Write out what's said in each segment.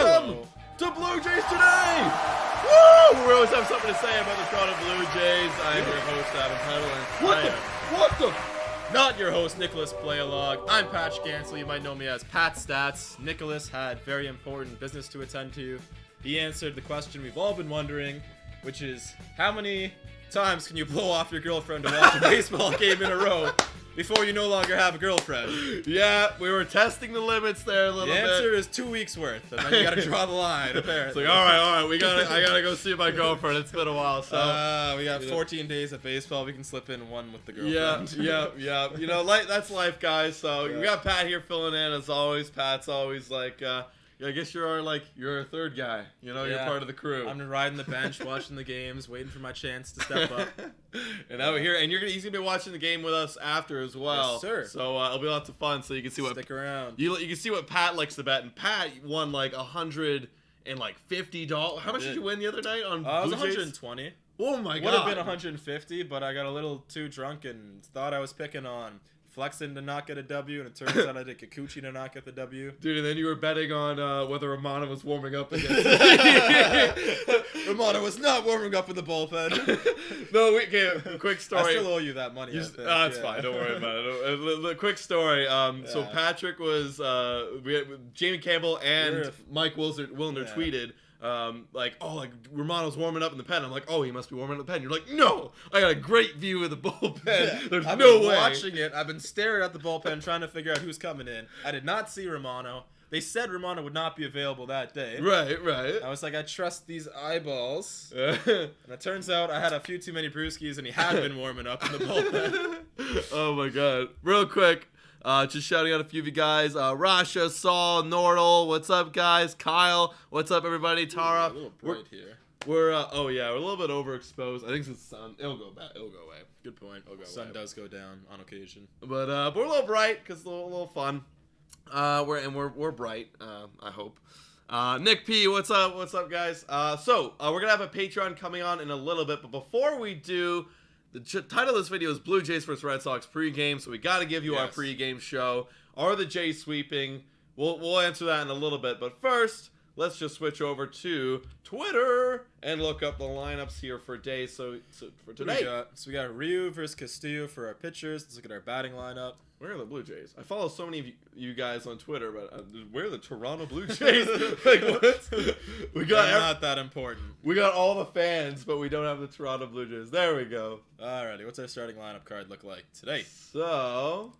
Welcome to Blue Jays Today! Woo! We always have something to say about the Toronto Blue Jays. I am your host, Cavan Biggio. What the? Not your host, Nicholas Playalog. I'm Patch Gansel. You might know me as Pat Stats. Nicholas had very important business to attend to. He answered the question we've all been wondering, which is, how many times can you blow off your girlfriend to watch a baseball game in a row before you no longer have a girlfriend? Yeah, we were testing the limits there a little bit. The answer is 2 weeks worth, and then you gotta draw the line, apparently. It's like, all right, I gotta go see my girlfriend. It's been a while, so. We got 14 days of baseball. We can slip in one with the girlfriend. Yeah. You know, that's life, guys. So we got Pat here filling in as always. Pat's always like, I guess you're a third guy. You know, you're part of the crew. I'm riding the bench, watching the games, waiting for my chance to step up. And out here, and he's gonna be watching the game with us after as well. Yes, sir. So it'll be lots of fun. So you can see Stick around. You can see what Pat likes to bet, and Pat won like $150. How much did you win the other night on? It was Blue Jays? 120. Oh my god! Would have been 150, but I got a little too drunk and thought I was picking on Flexen to not get a W, and it turns out I did Kikuchi to not get the W. Dude, and then you were betting on whether Romano was warming up against. Romano was not warming up in the bullpen. No, quick story. I still owe you that money. That's fine. Don't worry about it. The quick story. So Patrick was Jamie Campbell and Mike Wilner tweeted. Romano's warming up in the pen. I'm like, oh, he must be warming up in the pen. You're like, no, I got a great view of the bullpen. There's I've no been way. watching it. I've been staring at the bullpen trying to figure out who's coming in. I did not see Romano. They said Romano would not be available that day. Right. I was like, I trust these eyeballs. And it turns out I had a few too many brewskis, and he had been warming up in the bullpen. Oh my god. Real quick. Just shouting out a few of you guys. Rasha, Saul, Nordal, what's up, guys? Kyle, what's up, everybody? Tara. A little bright here. We're a little bit overexposed. I think it's the sun. It'll go back. It'll go away. Good point. Sun does go down on occasion. But we're a little bright because it's a little fun. We're bright. I hope. Nick P, what's up? What's up, guys? So we're gonna have a Patreon coming on in a little bit, but before we do. The title of this video is Blue Jays vs. Red Sox pregame, so we got to give you our pregame show. Are the Jays sweeping? We'll answer that in a little bit, but first, let's just switch over to Twitter and look up the lineups here for today. So for today, we got Ryu versus Castillo for our pitchers. Let's look at our batting lineup. Where are the Blue Jays? I follow so many of you guys on Twitter, but where are the Toronto Blue Jays? Like what? They're not that important. We got all the fans, but we don't have the Toronto Blue Jays. There we go. Alrighty, what's our starting lineup card look like today? So,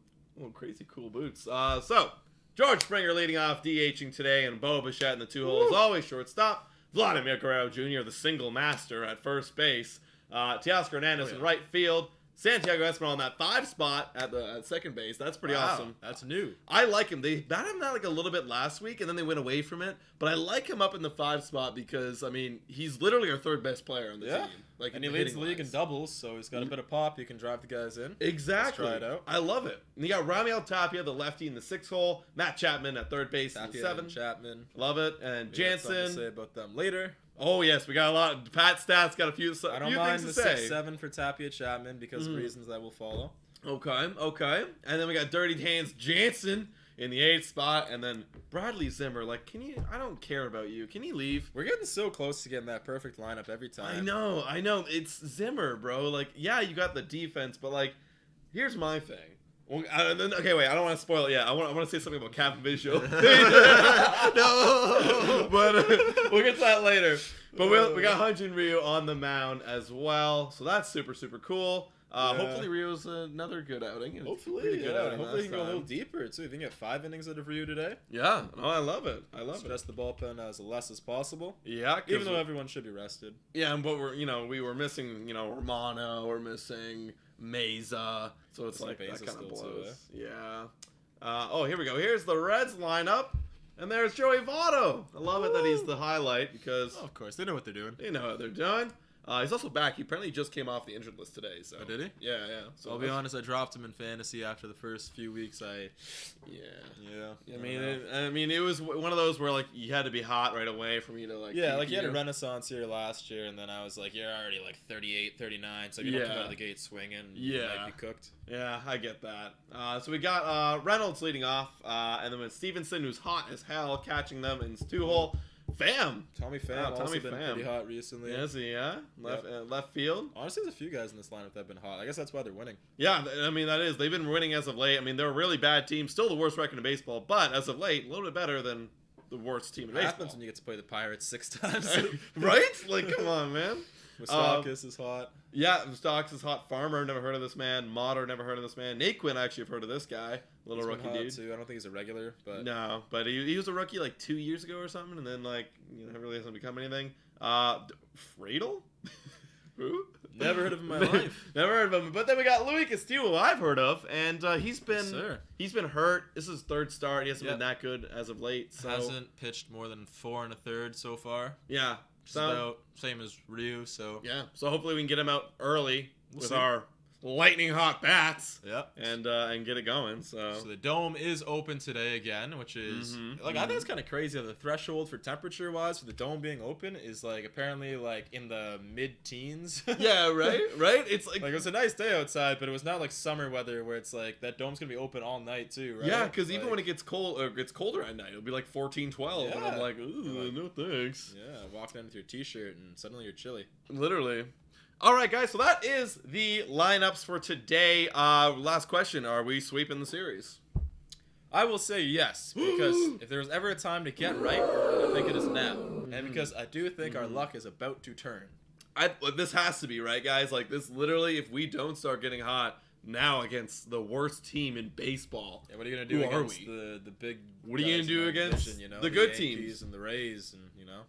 crazy cool boots. So George Springer leading off, DHing today, and Bo Bichette in the 2 holes, always shortstop. Vladimir Guerrero Jr., the single master at first base. Teoscar Hernandez in right field. Santiago Espinal in that 5 spot at second base. That's pretty awesome. That's new. I like him. They batted him out like a little bit last week, and then they went away from it. But I like him up in the 5 spot because, I mean, he's literally our third best player on the team. And he leads the league in doubles, so he's got a bit of pop. He can drive the guys in. Exactly. Let's try it out. I love it. And you got Ramiel Tapia, the lefty, in the 6 hole. Matt Chapman at third base in the 7. Chapman. Love it. And Jansen. To say about them later. Oh, yes. We got a lot. Pat Stats got a few I don't mind the things to say. 6-7 for Tapia Chapman because of reasons that will follow. Okay. And then we got Dirty Hands Jansen in the 8th spot. And then Bradley Zimmer. Like, I don't care about you. Can you leave? We're getting so close to getting that perfect lineup every time. I know. It's Zimmer, bro. Like, yeah, you got the defense, but, like, here's my thing. Well, okay, wait. I don't want to spoil it yet. I want to say something about Cavan Biggio. No, but we'll get to that later. But we got Hyunjin Ryu on the mound as well, so that's super cool. Hopefully Rio's another good outing. Hopefully, hopefully he can go a little deeper too. If you can get 5 innings out of Ryu today. Yeah, no, I love it. Rest the bullpen as less as possible. Yeah, even though everyone should be rested. Yeah, but we were missing Romano, we're missing Meza, so it's like that kind of blows. Yeah. Here we go. Here's the Reds lineup, and there's Joey Votto. I love it that he's the highlight because of course they know what they're doing. They know what they're doing. He's also back. He apparently just came off the injured list today. So. Oh, did he? Yeah. So I'll be honest. I dropped him in fantasy after the first few weeks. Yeah. I mean, it was one of those where like you had to be hot right away for me to like. Yeah, like you had a renaissance here last year, and then I was like, you're already like 38, 39, so if you don't come out of the gate swinging, you might be cooked. Yeah, I get that. So we got Reynolds leading off, and then with Stevenson, who's hot as hell, catching them in his 2-hole. Tommy Pham also been pretty hot recently. Is he? Yeah, left field. Honestly, there's a few guys in this lineup that have been hot. I guess that's why they're winning. Yeah, I mean that is. They've been winning as of late. I mean they're a really bad team, still the worst record in baseball, but as of late, a little bit better than the worst team in baseball. Happens when you get to play the Pirates 6 times, right? Like, come on, man. Mustakas is hot. Yeah, Mustakas is hot. Farmer, never heard of this man. Motter, never heard of this man. Naquin, actually have heard of this guy. Little rookie dude. Too. I don't think he's a regular, but no, but he was a rookie like 2 years ago or something, and then like really hasn't become anything. Fradel? Who? Never heard of him in my life. Never heard of him. But then we got Louis Castillo, who I've heard of, and he's been hurt. This is his 3rd start. He hasn't been that good as of late. So. Hasn't pitched more than 4 1/3 so far. Yeah. So about same as Ryu. So yeah. So hopefully we can get him out early with our lightning hot bats. Yep. And get it going. So the dome is open today again, which is I think it's kind of crazy that the threshold for temperature wise for the dome being open is like apparently like in the mid-teens. Yeah, right. It's like it was a nice day outside, but it was not like summer weather where it's like that dome's gonna be open all night too, right? Yeah, because even when it gets cold or gets colder at night, it'll be like 14, 12, and I'm like, ooh, no thanks. Yeah, walking in with your t-shirt and suddenly you're chilly. Literally. All right, guys, so that is the lineups for today. Last question, are we sweeping the series? I will say yes, because if there was ever a time to get right, I think it is now. And because I do think our luck is about to turn. This has to be, right, guys? Like, this literally, if we don't start getting hot now against the worst team in baseball. Yeah, what are you going to do against the big What are you going to do against division, the good Yankees teams? And the Rays, and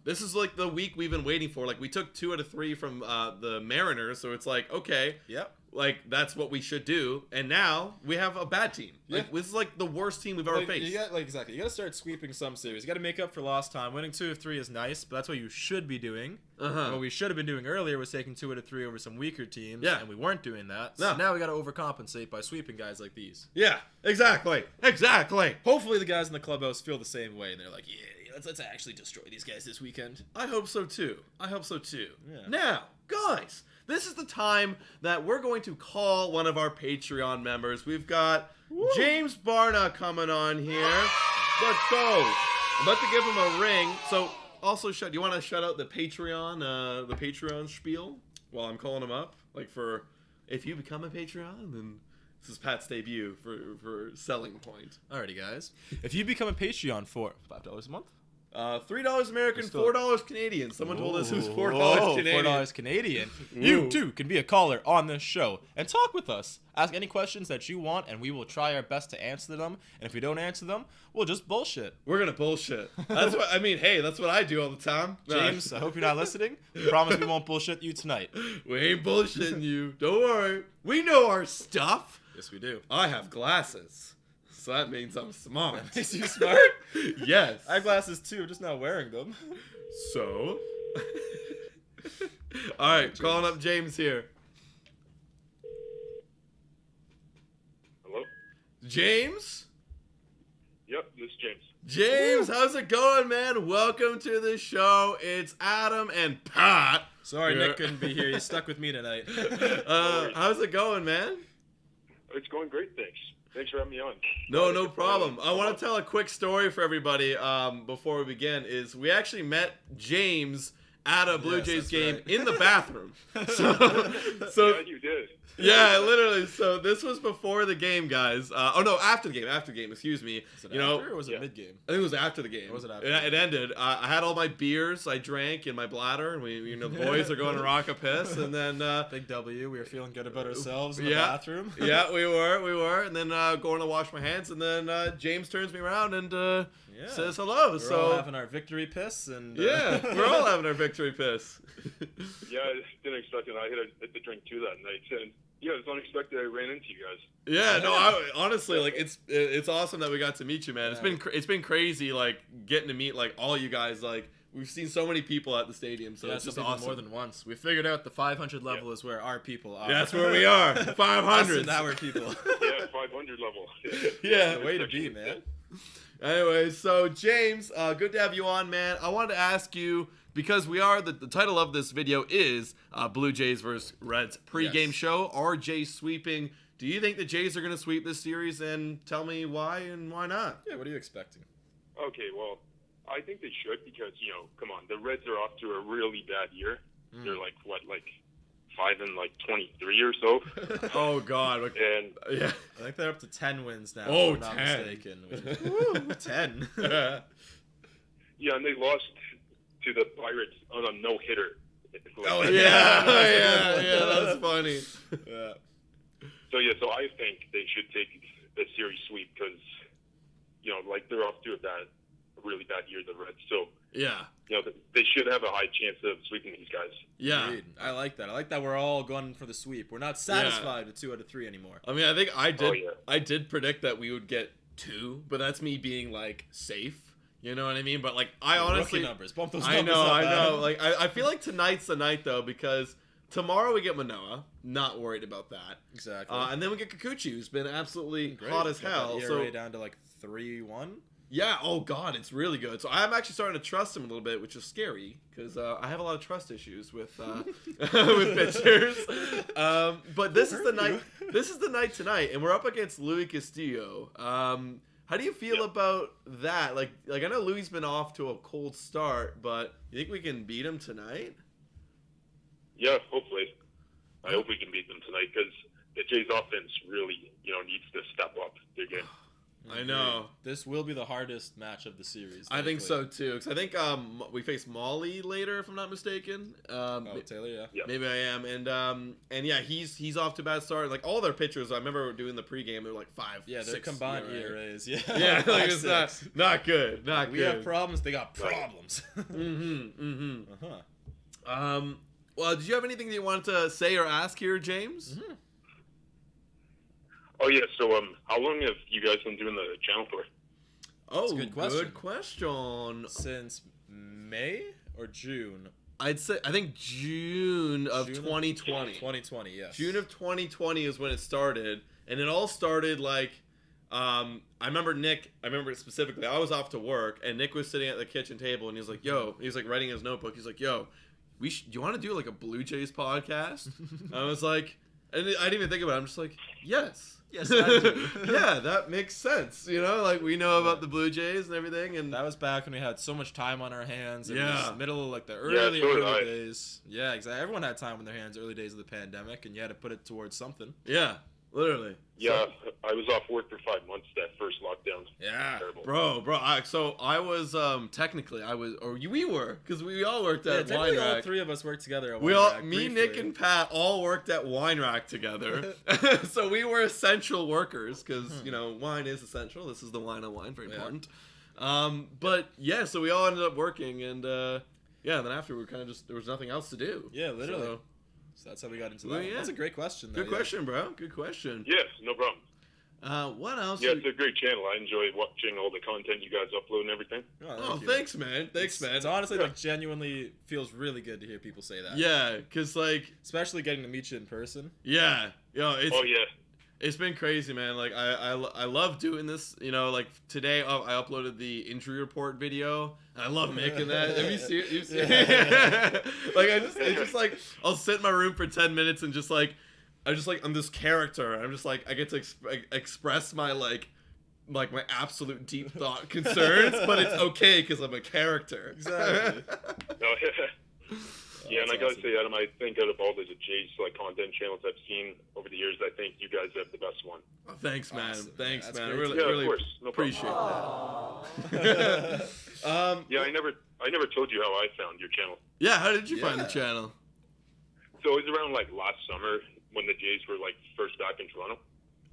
This is like the week we've been waiting for. Like, we took 2 out of 3 from the Mariners, so it's like, okay. Yep. Like, that's what we should do. And now we have a bad team. Yeah. Like, this is like the worst team we've ever faced. Exactly. You got to start sweeping some series. You got to make up for lost time. Winning 2 of 3 is nice, but that's what you should be doing. What we should have been doing earlier was taking 2 out of 3 over some weaker teams. Yeah. And we weren't doing that. So now we got to overcompensate by sweeping guys like these. Yeah, exactly. Hopefully the guys in the clubhouse feel the same way, and they're like, yeah, let's actually destroy these guys this weekend. I hope so too. Yeah. Now, guys, this is the time that we're going to call one of our Patreon members. We've got James Barna coming on here. Let's go. I'm about to give him a ring. So, also, do you want to shout out the Patreon spiel while I'm calling him up? Like, for if you become a Patreon, then this is Pat's debut for selling point. Alrighty, guys. If you become a Patreon for $5 a month, $3 American, $4 Canadian. Someone told us it was $4 Canadian. $4 Canadian. You too can be a caller on this show and talk with us. Ask any questions that you want, and we will try our best to answer them. And if we don't answer them, we'll just bullshit. We're gonna bullshit. That's what I mean. Hey, that's what I do all the time. James, I hope you're not listening. Promise we won't bullshit you tonight. We ain't bullshitting you. Don't worry. We know our stuff. Yes, we do. I have glasses. So that means I'm smart. That makes you smart? Yes. I have glasses too, I'm just not wearing them. So? Alright, calling up James here. Hello? James? Yep, this is James. James, how's it going, man? Welcome to the show. It's Adam and Pat. Sorry, Nick couldn't be here. He's stuck with me tonight. How's it going, man? It's going great, thanks. Thanks for having me on. No problem. I want to tell a quick story for everybody before we begin. We actually met James at a Blue Jays game in the bathroom. So yeah, you did. Yeah, literally. So this was before the game, guys. After the game. After the game, excuse me. Was it after or was it mid-game? I think it was after the game. Or was it after? It ended. I had all my beers I drank in my bladder, and the boys are going to rock a piss, and then big W. We were feeling good about ourselves in the bathroom. Yeah, we were, and then going to wash my hands, and then James turns me around and says hello. We're all having our victory piss, and we're all having our victory piss. Yeah, I didn't expect it. I hit the drink too that night, and yeah, it was unexpected. I ran into you guys. Yeah, no, honestly, like it's awesome that we got to meet you, man. Yeah. It's been crazy, like getting to meet like all you guys. Like we've seen so many people at the stadium, so Yeah, it's just some people awesome. more than once. We figured out the 500 level is where our people are. Yeah, that's where we are. 500. That's our people. Yeah, 500 level. Yeah. The way to be, man. Anyway, so James, good to have you on, man. I wanted to ask you, because we are, the title of this video is Blue Jays versus Reds pregame show. Are Jays sweeping? Do you think the Jays are going to sweep this series? And tell me why and why not. Yeah, what are you expecting? Okay, well, I think they should because, come on, the Reds are off to a really bad year. They're like 5-23 or so. Oh, God. And Yeah. I think they're up to 10 wins now. Oh, if I'm not 10. mistaken. Which is, woo, 10. yeah, and they lost to the Pirates on a no-hitter. Oh, yeah, that's funny. Yeah. So I think they should take the series sweep because, they're off to a really bad year, the Reds. So, Yeah. They should have a high chance of sweeping these guys. Yeah. Agreed. I like that. I like that we're all going for the sweep. We're not satisfied with 2 out of 3 anymore. I mean, I think yeah. I did predict that we would get 2, but that's me being, like, safe. You know what I mean? But, like, I honestly... Rookie numbers. Bump those I numbers know, up, I know. Adam. Like, I feel like tonight's the night, though, because tomorrow we get Manoah. Not worried about that. Exactly. And then we get Kikuchi, who's been absolutely Great. hot as Got hell. that So ERA down to like 3-1. yeah, oh god, it's really good. So I'm actually starting to trust him a little bit, which is scary because I have a lot of trust issues with with pitchers. But this is the night. This is the night tonight, and we're up against Luis Castillo. How do you feel about that? Like I know Louis been off to a cold start, but you think we can beat him tonight? Yeah, hopefully. I hope we can beat them tonight because the Jays offense really, needs to step up their game. I know. This will be the hardest match of the series. I think likely. so too. Because I think we face Molly later, if I'm not mistaken. Taylor, yeah. Maybe I am. And yeah, he's off to a bad start. Like all their pitchers, I remember doing the pregame. They were like 5. Yeah, their 6 combined ERA. ERAs. Yeah, Yeah, like it's 5-6. not good. Not We good. have problems. They got problems. Well, did you have anything that you wanted to say or ask here, James? Oh, yeah. So, how long have you guys been doing the channel for? Oh, a good question. Good question. Since May or June? I think June of 2020. 2020, yes. June of 2020 is when it started, and it all started like I remember it specifically. I was off to work, and Nick was sitting at the kitchen table, and he's like, "Yo," he's like writing his notebook. He's like, "Yo, do you want to do like a Blue Jays podcast?" I was like, and I didn't even think about it. I'm just like, yes. Yes, I do. Yeah, that makes sense. Like we know about the Blue Jays and everything, and That was back when we had so much time on our hands. It Yeah. was middle of like the so early did I. days. Yeah, exactly. Everyone had time on their hands early days of the pandemic, and you had to put it towards something. yeah, literally. Yeah, I was off work for 5 months that first lockdown. Yeah. Terrible. Bro. I was technically we were because we all worked Yeah, at Wine technically all Rack. 3 of us worked together at We Wine all, Rack me, briefly. Nick, and Pat all worked at Wine Rack together. So we were essential workers because wine is essential. This is the wine on wine, very important. But yeah, so we all ended up working, and then after we kind of just there was nothing else to do. Yeah, literally. So, So that's how we got into that. Well, yeah. That's a great question. Though, good question, bro. Good question. Yes, no problem. What else? Yeah, it's a great channel. I enjoy watching all the content you guys upload and everything. Oh, you. thanks, man. Thanks, man. It's honestly like genuinely feels really good to hear people say that. Yeah, cause like Especially getting to meet you in person. yeah, Oh, yeah. it's been crazy, man. Like I love doing this. Like today I uploaded the injury report video. And I love making that. Have you seen it? You've seen it? Like it's just like I'll sit in my room for 10 minutes and just like I'm this character. I'm just like I get to express my my absolute deep thought concerns, but it's okay because I'm a character. Exactly. No, yeah, and I That's gotta awesome. say, Adam, I think out of all the Jays content channels I've seen over the years, I think you guys have the best one. Oh, thanks, man. Awesome. Thanks, That's man. I great really, Yeah, really of course, no problem. appreciate that. Yeah, I never told you how I found your channel. Yeah, how did you find the Yeah. channel? So it was around last summer when the Jays were first back in Toronto,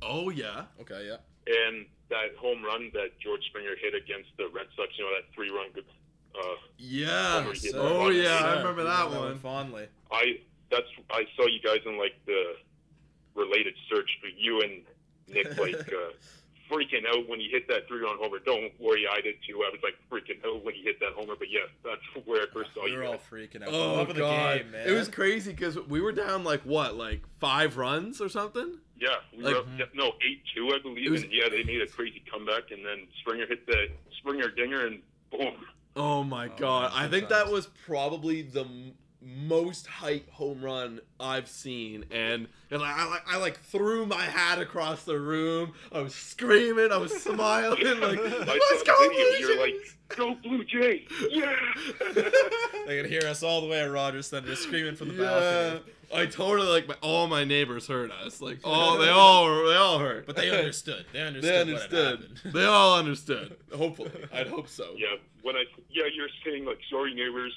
Oh yeah. Okay, yeah. and that home run that George Springer hit against the Red Sox, that 3-run. Yeah. Yes, sir. Oh yeah, I Sure. remember that one. fondly. I saw you guys in the related search for you and Nick freaking out when he hit that 3-run homer. Don't worry, I did too. I was like freaking out when he hit that homer. But yeah, that's where I first saw We you were all guys. freaking out. Oh, Love of the God. game, man. It was crazy because we were down like 5 runs or something? Yeah, we Like- were up, 8-2, I believe. It was- And yeah, they made a crazy comeback. And then Springer hit the Springer dinger, and boom. Oh my God! man, I good think that times. was probably the most hype home run I've seen, and I like threw my hat across the room. I was screaming, I was smiling, like I let's saw go the video. Blue You're like, Jays! go Blue Jays! Yeah. They could hear us all the way at Rogers Center screaming from the Yeah, balcony. I totally all my neighbors heard us. Like they all heard. But they understood. They understood. They What had understood. happened. They all understood. Hopefully, I'd hope so. Yeah, you're saying like, sorry neighbors.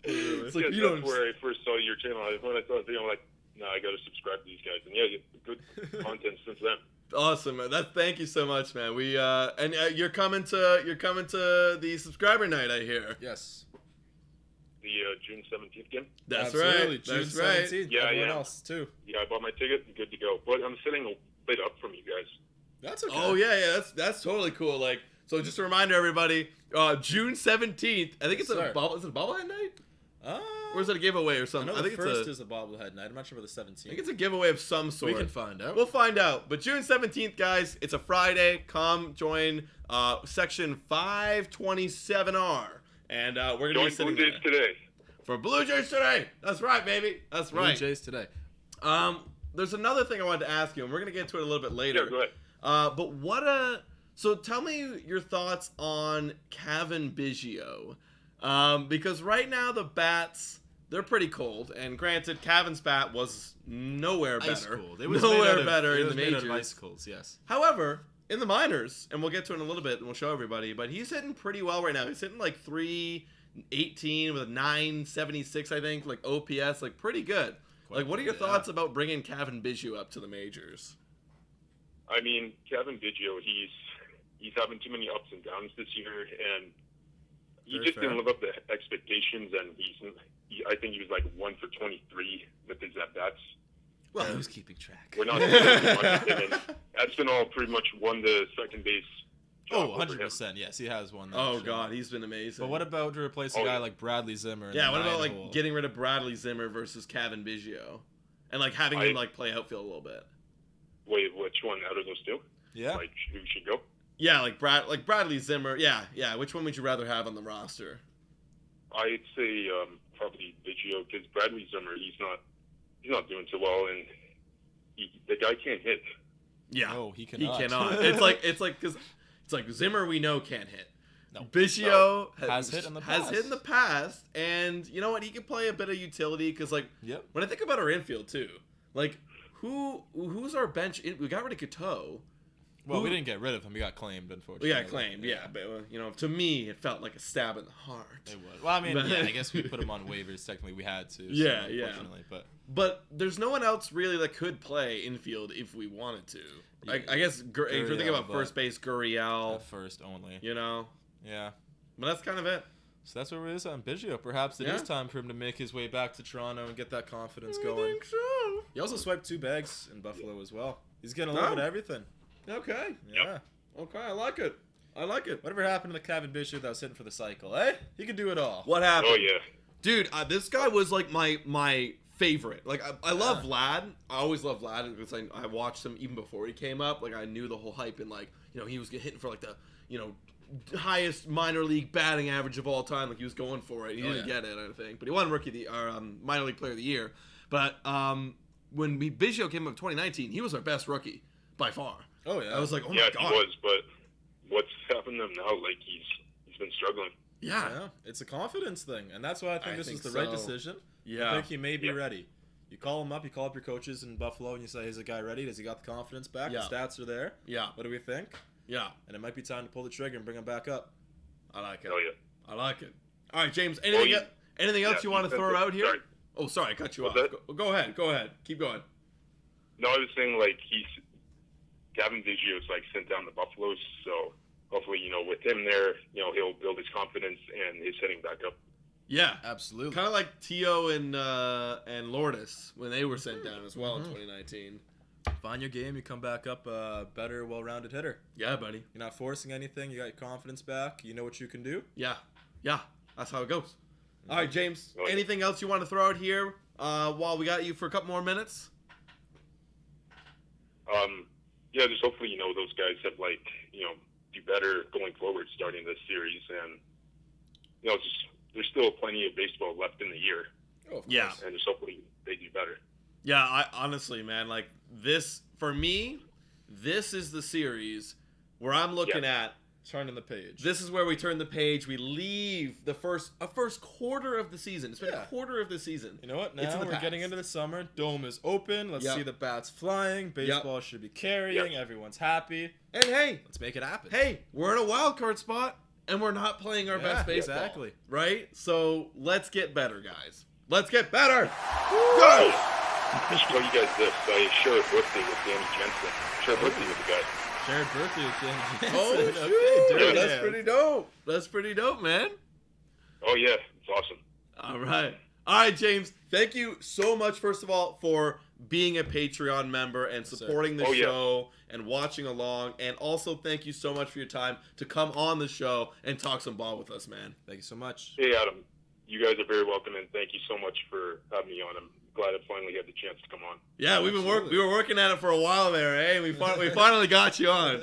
It's like Yeah, you that's don't. where I first saw your channel. When I saw the video, I'm like, nah, I gotta subscribe to these guys. And yeah, you good content since then. Awesome, man. Thank you so much, man. We and you're coming to the subscriber night, I hear. Yes. The June 17th game. That's Absolutely. right. June That's right. 17th. Yeah, Everyone yeah. else too. Yeah, I bought my ticket. I'm good to go. But I'm sitting a bit up from you guys. That's okay. Oh yeah. That's totally cool. Like, so just a reminder, everybody. June 17th. I think it's Yes, sir. Is it a bobblehead night? Uh, Or is it a giveaway or I something? know the think first it's is a bobblehead night. I'm not sure about the 17th. I think it's a giveaway of some sort. We can find out. We'll find out. But June 17th, guys, it's a Friday. Come join section 527R. And we're going to be Join sitting Blue there. Jays today. For Blue Jays today. That's right, baby. That's Blue right. Jays today. There's another thing I wanted to ask you, and we're going to get to it a little bit later. Yeah, go ahead. But so tell me your thoughts on Cavan Biggio. Because right now the bats, they're pretty cold. And granted, Cavan's bat was nowhere better. Ice cold. It was nowhere made out better of, in it the was made out of majors. icicles, yes. However, in the minors, and we'll get to it in a little bit, and we'll show everybody, but he's hitting pretty well right now. He's hitting like 318 with a 976, I think, like OPS, like pretty good. Like, what are your thoughts about bringing Cavan Biggio up to the majors? I mean, Cavan Biggio, he's having too many ups and downs this year, and he Very just fair. didn't live up to expectations. And I think he was like 1 for 23 with his at bats. Well, who's keeping track? We're not doing much with him, and that's been all pretty much won the second base. Oh, job over him. 100%. Yes, he has one. Oh, actually. God, he's been amazing. But what about to replace a Oh, guy yeah. like Bradley Zimmer? in Yeah, the what about, nine like, hole? getting rid of Bradley Zimmer versus Cavan Biggio? And, like, having him, like, play outfield a little bit. Wait, which one out of those two? Yeah. Like, who should go? Yeah, like Bradley Zimmer. Yeah. Which one would you rather have on the roster? I'd say probably Biggio, because Bradley Zimmer, he's not doing too well, and the guy can't hit. Yeah. No, he He cannot. cannot. it's like Zimmer we know can't hit. No. Biggio Has hit in the Has past. hit in the past, and you know what? He can play a bit of utility because, like, Yep. when I think about our infield too, like who's our bench? We got rid of Cateau. Well, Who- we didn't get rid of him. We got claimed, unfortunately. We got claimed, yeah. But you know, to me, it felt like a stab in the heart. It was. Well, I mean, But- yeah, I guess we put him on waivers. Technically, we had to. Yeah, so, yeah. Unfortunately, but But there's no one else really that could play infield if we wanted to. I guess if you're thinking Gurriel, about but- first base, Gurriel, at first only. you know. Yeah. But that's kind of it. So that's where it is on Biggio. Perhaps it is Yeah. time for him to make his way back to Toronto and get that confidence I going. think so. He also swiped 2 bags in Buffalo as well. He's getting a little Oh. bit of everything. Okay. Yeah. Okay, I like it. I like it. Whatever happened to the Cavan Biggio that was hitting for the cycle, eh? He can do it all. What happened? Oh, yeah. Dude, this guy was like my favorite. Like I love Vlad. I always love Vlad because I watched him even before he came up. Like I knew the whole hype and like he was hitting for like the highest minor league batting average of all time. Like he was going for it. He didn't get it, I think, but he won rookie of the minor league player of the year. But when Biggio came up in 2019, he was our best rookie by far. Oh, yeah. I was like, oh Yeah, my he god. was, but what's happened to him now? Like, he's been struggling. Yeah. It's a confidence thing, and that's why I think I this think is the right so. decision. Yeah. I think he may be Yeah. ready. You call him up, you call up your coaches in Buffalo, and you say, "Is the guy ready? Does he got the confidence back? Yeah. The stats are there. Yeah. What do we think?" Yeah. And it might be time to pull the trigger and bring him back up. I like it. Oh, yeah. I like it. All right, James. Well, Anything else yeah, you want to that's throw it. out here? Sorry. Oh, sorry, I cut you off. What's that? Go ahead. Go ahead. Keep going. No, I was saying, like, Cavan Biggio's, like, sent down the Buffaloes, so hopefully, with him there, he'll build his confidence and his hitting back up. Yeah. Absolutely. Kind of like Tio and Lourdes when they were sent down as well in 2019. Find your game. You come back up a better, well-rounded hitter. Yeah, buddy. You're not forcing anything. You got your confidence back. You know what you can do. Yeah. That's how it goes. All right, James. Oh, yeah. Anything else you want to throw out here while we got you for a couple more minutes? Yeah, just hopefully, those guys have, do better going forward starting this series. And, just there's still plenty of baseball left in the year. Oh, of Yeah. course. And just hopefully they do better. Yeah, I honestly, man, like this for me, this is the series where I'm looking at. Turning the page. This is where we turn the page. We leave the first quarter of the season. It's been a quarter of the season. You know what? It's Now in the we're getting past. into the summer. Dome is open. Let's Yep. see the bats flying. Baseball should be carrying. Yep. Everyone's happy. And hey, Let's make it happen. we're in a wild card spot, and we're not playing our best baseball. Exactly. Right? So let's get better, guys. Let's get better. Go! I should tell you guys this. I share a birthday with Danny Jensen. Share a birthday with the guy. Shared birthday with Danny Jansen. Oh, Okay, shoot. dirty That's hands. pretty dope. That's pretty dope, man. Oh, yeah. It's awesome. All right, James. Thank you so much, first of all, for being a Patreon member and Yes, sir. supporting the Oh, yeah. show and watching along. And also, thank you so much for your time to come on the show and talk some ball with us, man. Thank you so much. Hey, Adam. You guys are very welcome, and thank you so much for having me on. I'm glad I finally had the chance to come on. Yeah, we were working at it for a while there, eh? We finally got you on.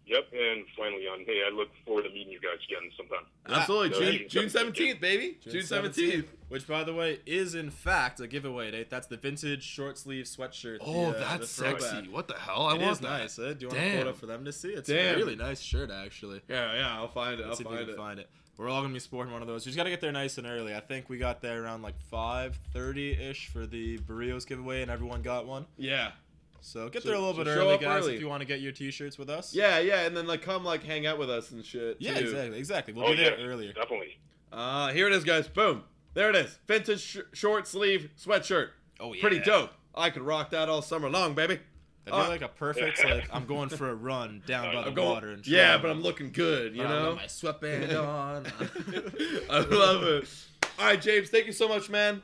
Yep, and finally on. Hey, I look forward to meeting you guys again sometime. Absolutely, Yeah. June 17th, baby. June 17th. Which, by the way, is in fact a giveaway date. That's the vintage short sleeve sweatshirt. Oh, the that's throwback. sexy. What the hell? I It want is that. nice. Eh? Do you want Damn. to pull it up for them to see? It's Damn. a really nice shirt, actually. Yeah, I'll find it. Let's see if we can find it. We're all gonna be sporting one of those. You just gotta get there nice and early. I think we got there around like 5:30-ish for the Barrios giveaway, and everyone got one. Yeah. So get So- there a little so bit show early, up guys, early. if you want to get your T-shirts with us. Yeah, and then come hang out with us and shit. Yeah, too. exactly. We'll Oh, be there yeah, earlier. definitely. Here it is, guys. Boom. There it is. Vintage short sleeve sweatshirt. Oh yeah. Pretty dope. I could rock that all summer long, baby. That'd be like a perfect I'm going for a run down by the water and yeah, but I'm looking good, you I've know? got my sweatband on. I love it. All right, James, thank you so much, man.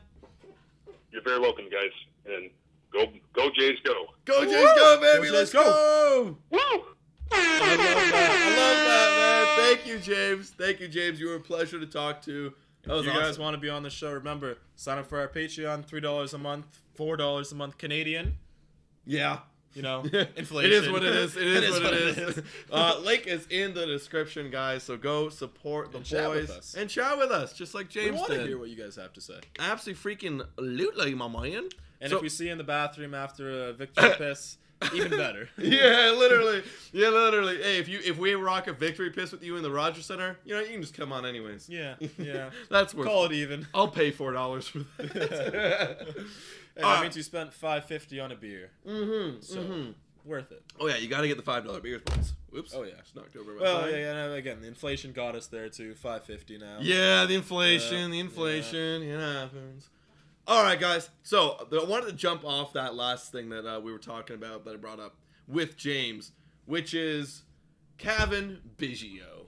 You're very welcome, guys. And go Jays, go. Go, Jays, go, baby. Go, Let's Jays, go. Woo! I love that, man. Thank you, James. You were a pleasure to talk to. That was If you guys awesome. want to be on the show, remember, sign up for our Patreon, $3 a month, $4 a month Canadian. Yeah. You know, It inflation. is what it is. It is what it is. Link is in the description, guys. So go support the And chat with boys us. and chat with us, just like We James want to did. hear what you guys have to say. Absolutely freaking lootly, my man. And So- if we see you in the bathroom after a victory piss, even better. Yeah, literally. Hey, if we rock a victory piss with you in the Rogers Center, you can just come on anyways. Yeah. That's worth. Call it even. I'll pay $4 for that. And that means you spent $5.50 on a beer. Mm-hmm. So, worth it. Oh yeah, you got to get the $5 beers, boys. Whoops. Oh, yeah. Just knocked over my Well, sign. yeah, no, again, the inflation got us there too. $5.50 now. Yeah, the inflation. It happens. All right, guys. So I wanted to jump off that last thing that we were talking about that I brought up with James, which is Cavan Biggio.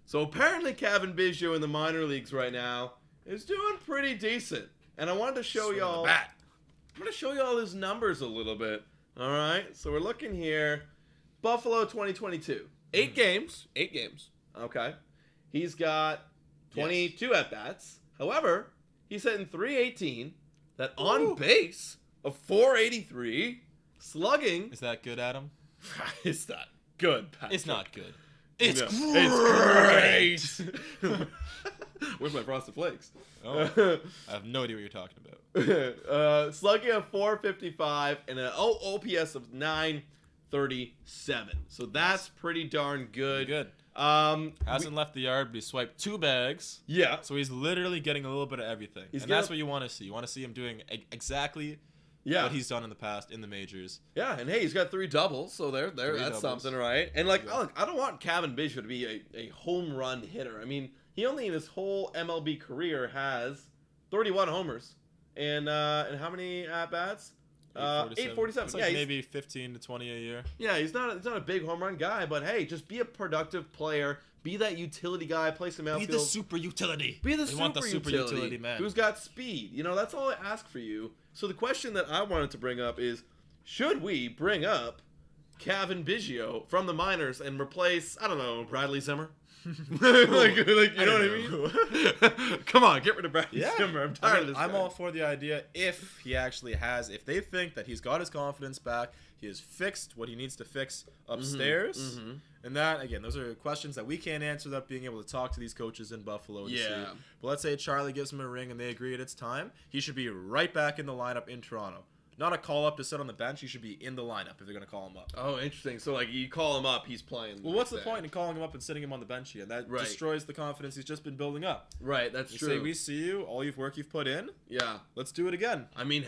So apparently Cavan Biggio in the minor leagues right now is doing pretty decent. And I wanted to show Swing y'all. the bat. I'm going to show y'all his numbers a little bit. All right. So we're looking here. Buffalo 2022. 8 games. Okay. He's got 22 at-bats. However, he's hitting .318. That on base of .483. Slugging. Is that good, Adam? It's not good, Patrick. It's not good. It's It's great. Where's my Frosted Flakes? Oh, I have no idea what you're talking about. Slugging of .455 and an OPS of .937. So that's pretty darn good. Good. Hasn't left the yard, but he swiped 2 bags. Yeah. So he's literally getting a little bit of everything. He's And that's getting- what you want to see. You want to see him doing exactly Yeah. what he's done in the past in the majors. Yeah, and hey, he's got 3 doubles, so there, 3 that's doubles. something, right? And like, Yeah. look, I don't want Cavan Biggio to be a home run hitter. I mean, he only in his whole MLB career has 31 homers, and how many at bats? 847. It's Yeah, like he's, maybe 15 to 20 a year. yeah, he's not a big home run guy, but hey, just be a productive player, be that utility guy, play some outfield. Be the super utility. Be the We want the super utility man. who's got speed. That's all I ask for you. So the question that I wanted to bring up is, should we bring up Cavan Biggio from the minors and replace, I don't know, Bradley Zimmer? like, you know what I mean? Come on, get rid of Bradley Zimmer. I'm tired of this I'm guy. all for the idea if he actually has, if they think that he's got his confidence back, he has fixed what he needs to fix upstairs. And that, again, those are questions that we can't answer without being able to talk to these coaches in Buffalo to see. But let's say Charlie gives him a ring and they agree it's time. He should be right back in the lineup in Toronto. Not a call up to sit on the bench. He should be in the lineup if they're going to call him up. Oh, interesting. So, like, you call him up, he's playing. Well, what's the point in calling him up and sitting him on the bench again? That destroys the confidence he's just been building up. Right, that's true. Say, we see you, all your work you've put in. Yeah. Let's do it again. I mean,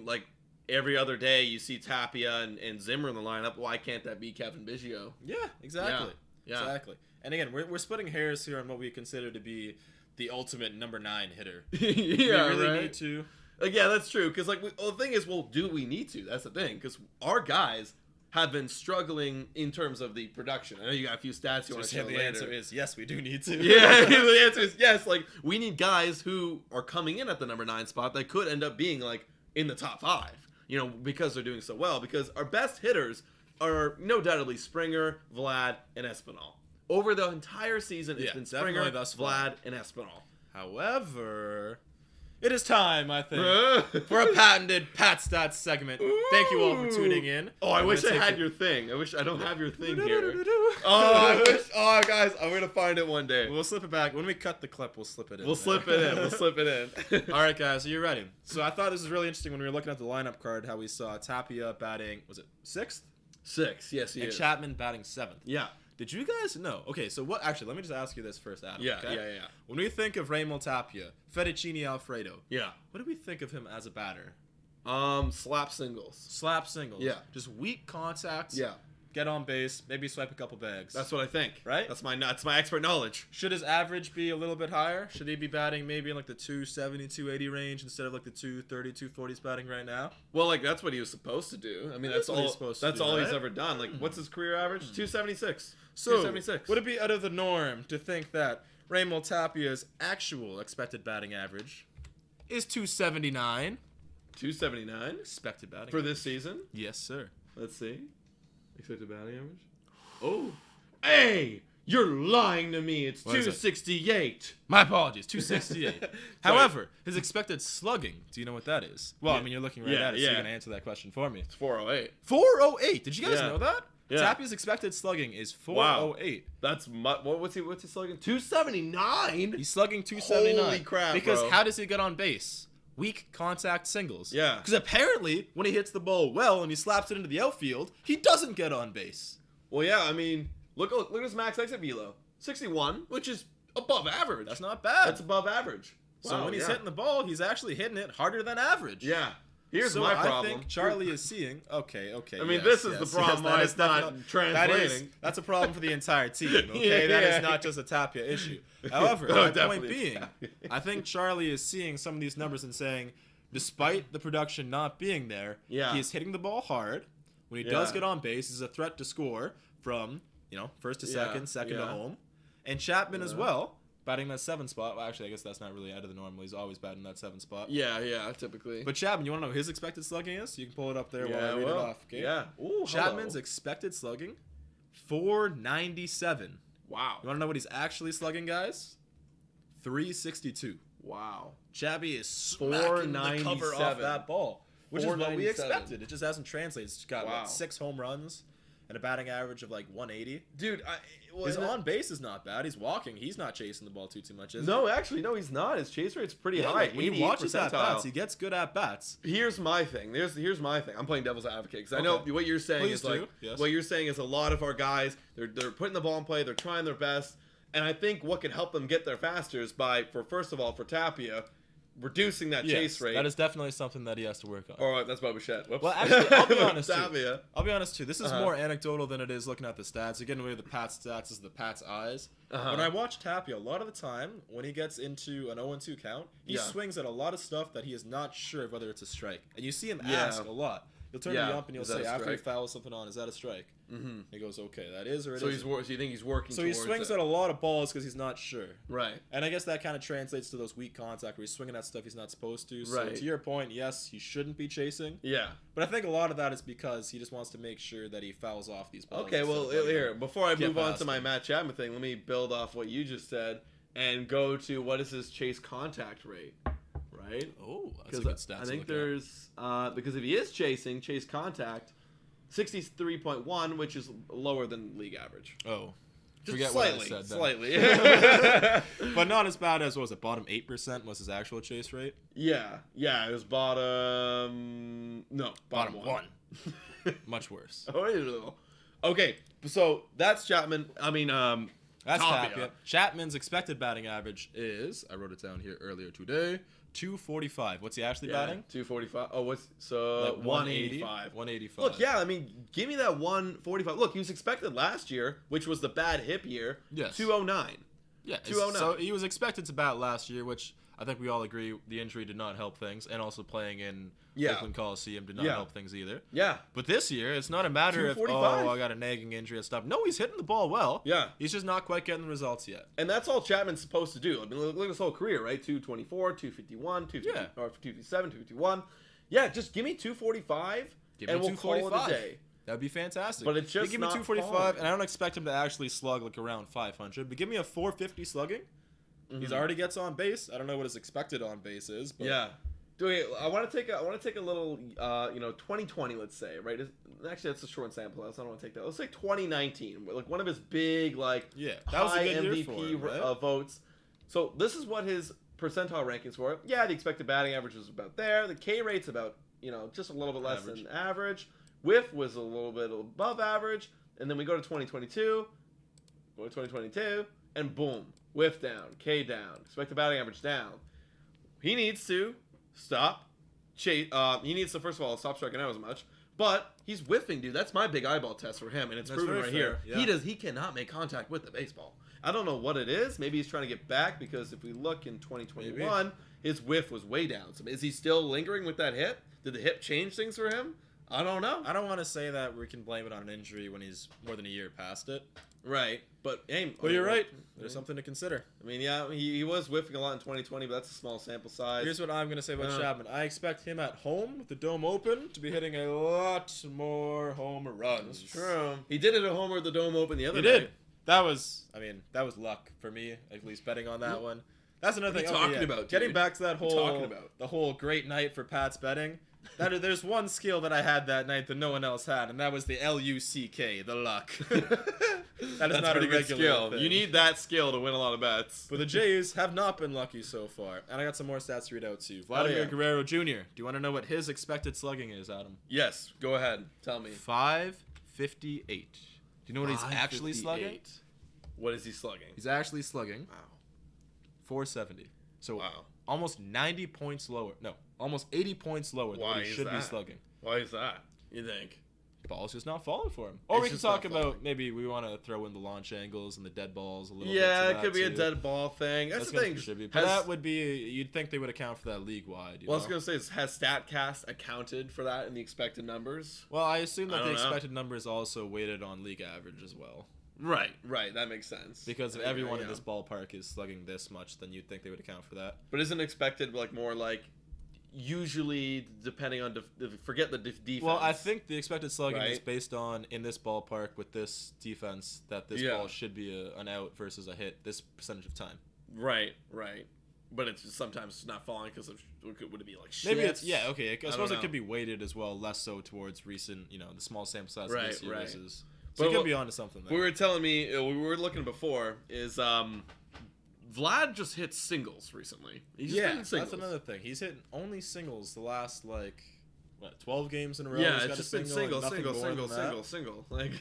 like, every other day you see Tapia and Zimmer in the lineup. Why can't that be Cavan Biggio? Yeah, exactly. Yeah. Exactly. And again, we're splitting hairs here on what we consider to be the ultimate number 9 hitter. Yeah, we really need to. Yeah, that's true. Because the thing is, well, do we need to? That's the thing. Because our guys have been struggling in terms of the production. I know you got a few stats you want to share later. The answer is yes, we do need to. Yeah, the answer is yes. Like, we need guys who are coming in at the number 9 spot that could end up being like in the top 5. You know, because they're doing so well. Because our best hitters are no doubtedly Springer, Vlad, and Espinal. Over the entire season, it's been Springer, Vlad, and Espinal. However, it is time, I think, for a patented Pat Stats segment. Thank you all for tuning in. Oh, I wish I had your thing. I don't have your thing here. Oh, guys, I'm going to find it one day. We'll slip it back. When we cut the clip, we'll slip it in. We'll slip it in. All right, guys, are you ready? So I thought this was really interesting when we were looking at the lineup card, how we saw Tapia batting, was it 6th? 6, yes, he is. And Chapman batting 7th. Yeah. Did you guys know? Okay, so what? Actually, let me just ask you this first, Adam. Yeah, okay? yeah. When we think of Raymond Tapia, Fettuccine Alfredo, yeah, what do we think of him as a batter? Slap singles. Slap singles. Yeah. Just weak contact. Yeah. Get on base, maybe swipe a couple bags. That's what I think. Right? That's my expert knowledge. Should his average be a little bit higher? Should he be batting maybe in like the 270, 280 range instead of like the 230, 240 he's batting right now? Well, like that's what he was supposed to do. I mean, that's all he's ever done. Like, what's his career average? 276. So, 276. Would it be out of the norm to think that Raymond Tapia's actual expected batting average is 279? 279? Expected batting for average. This season? Yes, sir. Let's see. Expected batting average? Oh. Hey! You're lying to me. It's 268. My apologies. 268. However, his expected slugging, do you know what that is? Well, I mean, you're looking at it, so you're going to answer that question for me. It's 408. 408. Did you guys know that? Yeah. Tapia's expected slugging is 408. Wow. That's what's he slugging? 279? He's slugging 279. Holy crap, Because bro. how does he get on base? Weak contact singles. Yeah. Because apparently, when he hits the ball well and he slaps it into the outfield, he doesn't get on base. Well, yeah, I mean, look at his max exit velo. 61, which is above average. That's not bad. That's above average. So when he's hitting the ball, he's actually hitting it harder than average. Yeah. Here's my problem. I think Charlie is seeing. Okay. I mean, this is the problem. Why it's not translating. That's a problem for the entire team. Okay, that is not just a Tapia issue. However, my point being, I think Charlie is seeing some of these numbers and saying, despite the production not being there, he is hitting the ball hard. When he does get on base, he's a threat to score from first to second, second to home, and Chapman as well. Batting that 7 spot. Well, actually, I guess that's not really out of the normal. He's always batting that 7 spot. Yeah, typically. But Chapman, you want to know what his expected slugging is? You can pull it up there while I read it off. Okay? Yeah. Ooh, Chapman's expected slugging, 497. Wow. You want to know what he's actually slugging, guys? 362. Wow. Chabby is smacking the cover off that ball, which is what we expected. It just hasn't translated. He's got 6 home runs and a batting average of like 180. Dude, his on base is not bad. He's walking. He's not chasing the ball too much, is he? Actually, no, he's not. His chase rate's pretty high. Like, when he watches at bats, he gets good at bats. Here's my thing. Here's my thing. I'm playing devil's advocate because I know what you're saying is like what you're saying is a lot of our guys they're putting the ball in play. They're trying their best, and I think what can help them get there faster is first of all for Tapia. Reducing that chase rate. That is definitely something that he has to work on. Or that's Boba Shed. Whoops. Well, actually, I'll be honest too. I'll be honest too. This is more anecdotal than it is looking at the stats. You're getting away with the Pat's stats is the Pat's eyes. When I watch Tapia, a lot of the time, when he gets into an 0-2 count, he swings at a lot of stuff that he is not sure of whether it's a strike. And you see him ask a lot. You'll turn to Yeah. Yump and you'll Is that say, a after he strike? fouls something on, is that a strike? Mm-hmm. He goes, okay, that is or it So isn't. so you think he's working? So he towards swings it. at a lot of balls because he's not sure. Right. And I guess that kind of translates to those weak contact where he's swinging at stuff he's not supposed to. So Right. to your point, yes, he shouldn't be chasing. Yeah. But I think a lot of that is because he just wants to make sure that he fouls off these balls. Okay, well, instead of letting here, them before I get move on past to my him. Matt Chapman thing, let me build off what you just said and go to what is his chase contact rate, right? Oh, that's a Because good stat. I think there's, because if he is chasing, chase contact, 63.1, which is lower than league average. Oh. Just Forget slightly, what I said then. slightly. But not as bad as, what was it, bottom 8% was his actual chase rate? Yeah, it was bottom one. Much worse. Okay, so that's Chapman. I mean, That's Tapia. Tapia. Chapman's expected batting average is, I wrote it down here earlier today, 245. What's he actually batting? 245. Oh, what's so Like 185. 185. Look, yeah, I mean, give me that 145. Look, he was expected last year, which was the bad hip year. Yes. 209. Yeah, 209. so he was expected to bat last year, which I think we all agree the injury did not help things, and also playing in Oakland Coliseum did not help things either. Yeah. But this year, it's not a matter of, 245. I got a nagging injury and stuff. No, he's hitting the ball well. Yeah. He's just not quite getting the results yet. And that's all Chapman's supposed to do. I mean, look at his whole career, right? 224, 251, 250, or 257, 251. Yeah, just give me 245, Give me and we'll call it a 245. day. That'd be fantastic. But it's just give me not 245, falling. and I don't expect him to actually slug like around 500. But give me a 450 slugging. He's already gets on base. I don't know what his expected on base is. But Yeah. I want to take a little 2020, let's say, right? Actually, that's a short sample. So I don't want to take that. Let's say 2019, like one of his big that was a high good year MVP for him, right? votes. So this is what his percentile rankings were. Yeah, the expected batting average was about there. The K rate's about just a little bit less than average. Whiff was a little bit above average, and then we go to 2022. Go to 2022, and boom, whiff down, K down, expected batting average down. He needs to stop chase. He needs to first of all stop striking out as much. But he's whiffing, dude. That's my big eyeball test for him, and it's proven right here. Yeah. He cannot make contact with the baseball. I don't know what it is. Maybe he's trying to get back because if we look in 2021, his whiff was way down. So is he still lingering with that hip? Did the hip change things for him? I don't know. I don't want to say that we can blame it on an injury when he's more than a year past it. Right, but hey, Well, you're right. There's something to consider. I mean, yeah, he was whiffing a lot in 2020, but that's a small sample size. Here's what I'm going to say about Chapman. I expect him at home with the dome open to be hitting a lot more home runs. That's true. He did it at home with the dome open the other He night. did. That was luck for me, at least betting on that one. That's another thing. What are you talking about, Getting dude? back to that What are you talking about? the whole great night for Pat's betting. There's one skill that I had that night that no one else had, and that was the LUCK, the luck. That is not a regular skill. thing. You need that skill to win a lot of bets. But the Jays have not been lucky so far, and I got some more stats to read out to you. Vladimir yeah. Guerrero Jr. Do you want to know what his expected slugging is, Adam? Yes, go ahead. Tell me. 558. Do you know what he's actually slugging? 558. What is he slugging? He's actually slugging Wow. 470. So Wow. almost 90 points lower. No, almost 80 points lower than Why what he is should be that? slugging. Why is that? You think? Ball's just not falling for him. Or It's we can just talk not about falling. maybe we want to throw in the launch angles and the dead balls a little bit. Yeah, to it that could be a too. dead ball thing. That's the gonna thing. contribute. But that would be, you'd think they would account for that league wide. Well, I was gonna say, has Statcast accounted for that in the expected numbers? Well, I assume I that the don't know. expected number is also weighted on league average as well. Right. That makes sense. Because if Okay, everyone in yeah. this ballpark is slugging this much, then you'd think they would account for that. But isn't expected more like usually depending on forget the defense. Well, I think the expected slugging is Right. based on in this ballpark with this defense that this Yeah. ball should be an out versus a hit this percentage of time. Right. But it's just sometimes not falling because of would it be like shit? Maybe it's okay. I suppose don't it could know. be weighted as well, less so towards recent, the small sample size of Right, this year right. versus. So But you could what- be onto something there. We were telling me we were looking before is Vlad just hit singles recently. He's just been hitting singles. that's another thing. He's hitting only singles the last 12 games in a row. Yeah, He's it's got just a been single, single. and nothing more than that. Like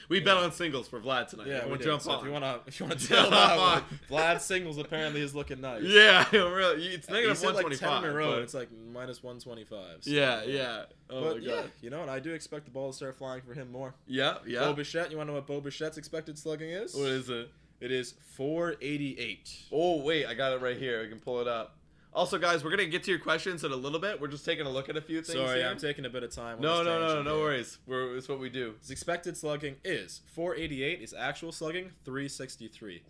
we bet on singles for Vlad tonight. Yeah, we'll we jump did. So on. if you want to tell that one, Vlad's singles apparently is looking nice. Yeah, really. It's negative He's hit 125. 10 in a row. but- And it's like minus 125. So. Yeah. Oh But my yeah, god. you know what? I do expect the ball to start flying for him more. Yeah. Bo Bichette, you want to know what Bo Bichette's expected slugging is? What is it? It is 488. Oh wait, I got it right here. I can pull it up. Also, guys, we're gonna get to your questions in a little bit. We're just taking a look at a few things. Sorry, here. I'm taking a bit of time. No worries. It's what we do. His expected slugging is 488. His actual slugging 363.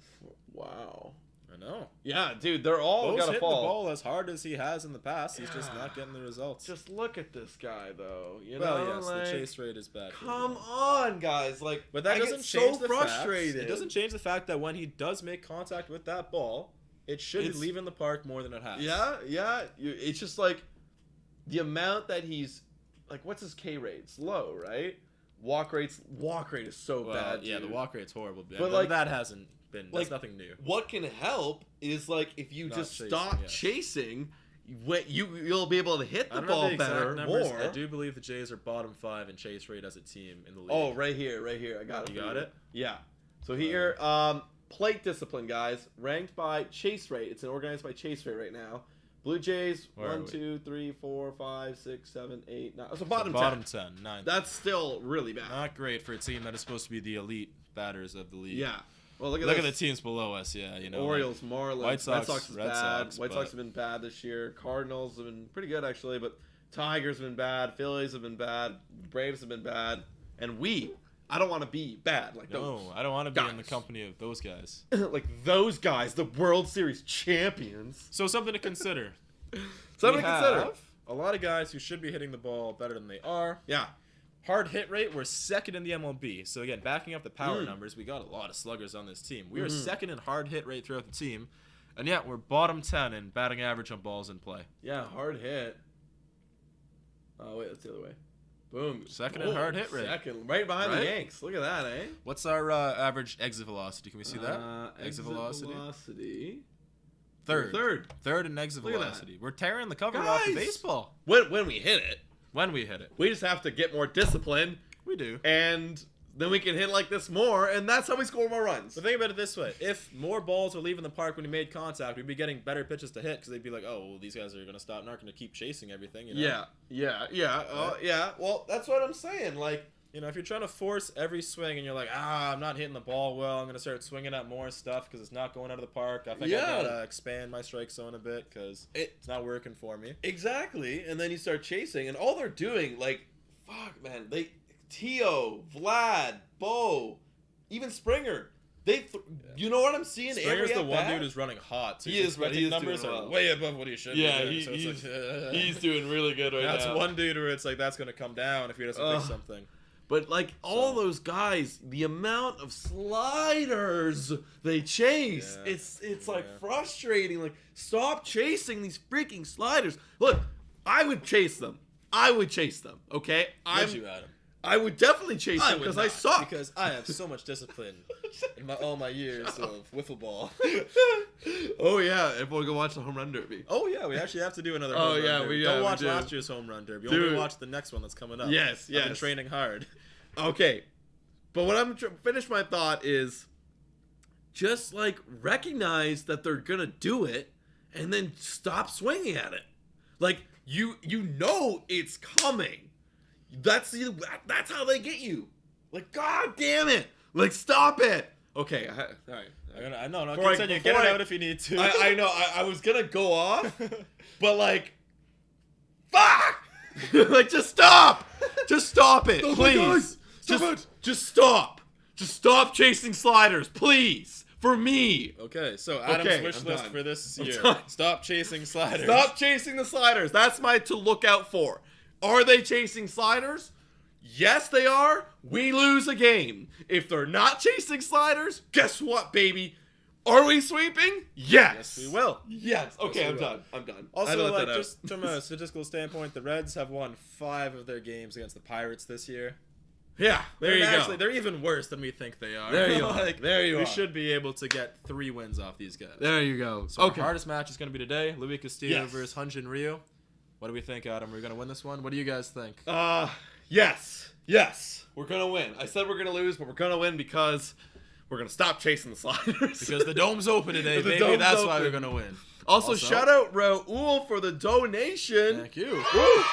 Wow. I know. Yeah, dude, they're all Bo's gonna hitting fall. the ball as hard as he has in the past. He's just not getting the results. Just look at this guy, though. You well, know, yes, like, the chase rate is bad. Come on, guys. Like, but that I doesn't get change so the frustrated. Facts. It doesn't change the fact that when he does make contact with that ball, it should be leaving the park more than it has. Yeah. It's just like the amount that he's like. What's his K rate? It's low, right? Walk rate is so bad. Yeah, dude. The walk rate's horrible. But like that hasn't been. like, That's nothing new. What can help is like if you Not just chasing, stop yes. chasing, you'll be able to hit I the don't know ball the exact better numbers. more. I do believe the Jays are bottom 5 in chase rate as a team in the league. Oh, right here. I got it. You got it? Yeah. So here, plate discipline, guys, ranked by chase rate. It's organized by chase rate right now. Blue Jays, Where are 1, we? 2, 3, 4, 5, 6, 7, 8, 9. So bottom 10. 10. 9. That's still really bad. Not great for a team that is supposed to be the elite batters of the league. Yeah. Well, look at Look this. at the teams below us. Yeah, you know. Orioles, Marlins, White Sox, is Red bad. Sox, White but- Sox have been bad this year. Cardinals have been pretty good actually, but Tigers have been bad. Phillies have been bad. Braves have been bad. And I don't want to be bad like those. No, I don't want to be in the guys. company of those guys. Like those guys, the World Series champions. So something to consider. Something We to consider. have a lot of guys who should be hitting the ball better than they are. Yeah. Hard hit rate, we're second in the MLB. So again, backing up the power numbers, we got a lot of sluggers on this team. We are second in hard hit rate throughout the team, and yet we're bottom 10 in batting average on balls in play. Yeah, hard hit. Oh wait, that's the other way. Boom. Second in hard hit rate. Second, right behind the Right? Yanks. Look at that, eh? What's our average exit velocity? Can we see that? Exit velocity. Third. Third in exit Look at that. velocity. We're tearing the cover off the Guys! baseball. When we hit it, When we hit it. we just have to get more discipline, We do. and then we can hit like this more, and that's how we score more runs. But think about it this way. If more balls were leaving the park when we made contact, we'd be getting better pitches to hit because they'd be like, oh, well, these guys are going to stop and aren't going to keep chasing everything. You know? Yeah. Well, that's what I'm saying. Like, You know, if you're trying to force every swing and you're like, I'm not hitting the ball well, I'm going to start swinging at more stuff because it's not going out of the park. I think I got to expand my strike zone a bit because it's not working for me. exactly. And then you start chasing, and all they're doing, like, fuck, man, Teo, Vlad, Bo, even Springer. You know what I'm seeing? Springer's every the one at-bat? dude who's running hot. So He his is, but expected he is numbers doing are well. way above what he should Yeah, be. So it's like, he's doing really good right now. that's one dude where it's like that's going to come down if he doesn't fix something. But like all those guys, the amount of sliders they chase, Yeah. it's like frustrating. Like, stop chasing these freaking sliders. Look, I would chase them. Okay, Would you, Adam? I would definitely chase them because I suck. Because I have so much discipline in all my years of wiffle ball. Oh yeah, everyone go watch the home run derby. Oh yeah, we actually have to do another. Oh, home run yeah, derby. we Don't watch do. last year's home run derby. Dude. Only watch the next one that's coming up. Yes, I've been yes. training hard. Okay, but what I'm finish my thought is just like recognize that they're gonna do it and then stop swinging at it. Like you know it's coming. That's how they get you. Like, god damn it! Like, stop it. Okay, all right. No, Before continue. Get it out if you need to. I know. I was gonna go off, but like, fuck! Like, just stop! Just stop it, Oh my please. God, Just stop. Just stop chasing sliders, please. For me. Okay, so Adam's Okay, wish I'm list done. for this I'm year: done. stop chasing sliders. Stop chasing the sliders. That's my to look out for. Are they chasing sliders? Yes, they are. We lose a game. If they're not chasing sliders, guess what, baby? Are we sweeping? Yes. Yes, we will. Yes. Okay, Yes, I'm we will. done. I'm done. I Also, let like, that out. just from a statistical standpoint, the Reds have won 5 of their games against the Pirates this year. Yeah, there you Actually, go. they're even worse than we think they are. There you are. Like, There you we are. should be able to get 3 wins off these guys. There you go. So our hardest match is going to be today. Luis Castillo Yes. versus Hyunjin Ryu. What do we think, Adam? We're going to win this one? What do you guys think? Yes. Yes. We're gonna win. I said we're gonna lose, but we're gonna win because we're gonna stop chasing the sliders. Because the dome's open today, The baby. dome's That's why open. we're going to win. Also, shout out Raul for the donation. Thank you. Woo!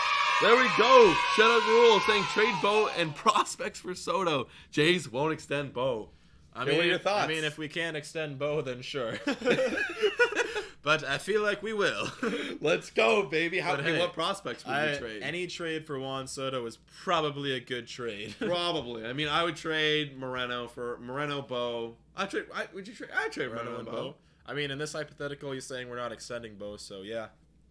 There we go. Shout out Raul saying trade Bo and prospects for Soto. Jays won't extend Bo. I Okay, mean, what are your thoughts? I mean, if we can't extend Bo, then sure. but I feel like we will. Let's go, baby. Hey, what prospects would you trade? Any trade for Juan Soto is probably a good trade. Probably. I mean, I would trade Moreno for Bo. I'd trade Moreno and Bo. I mean, in this hypothetical, he's saying we're not extending Bo, so yeah.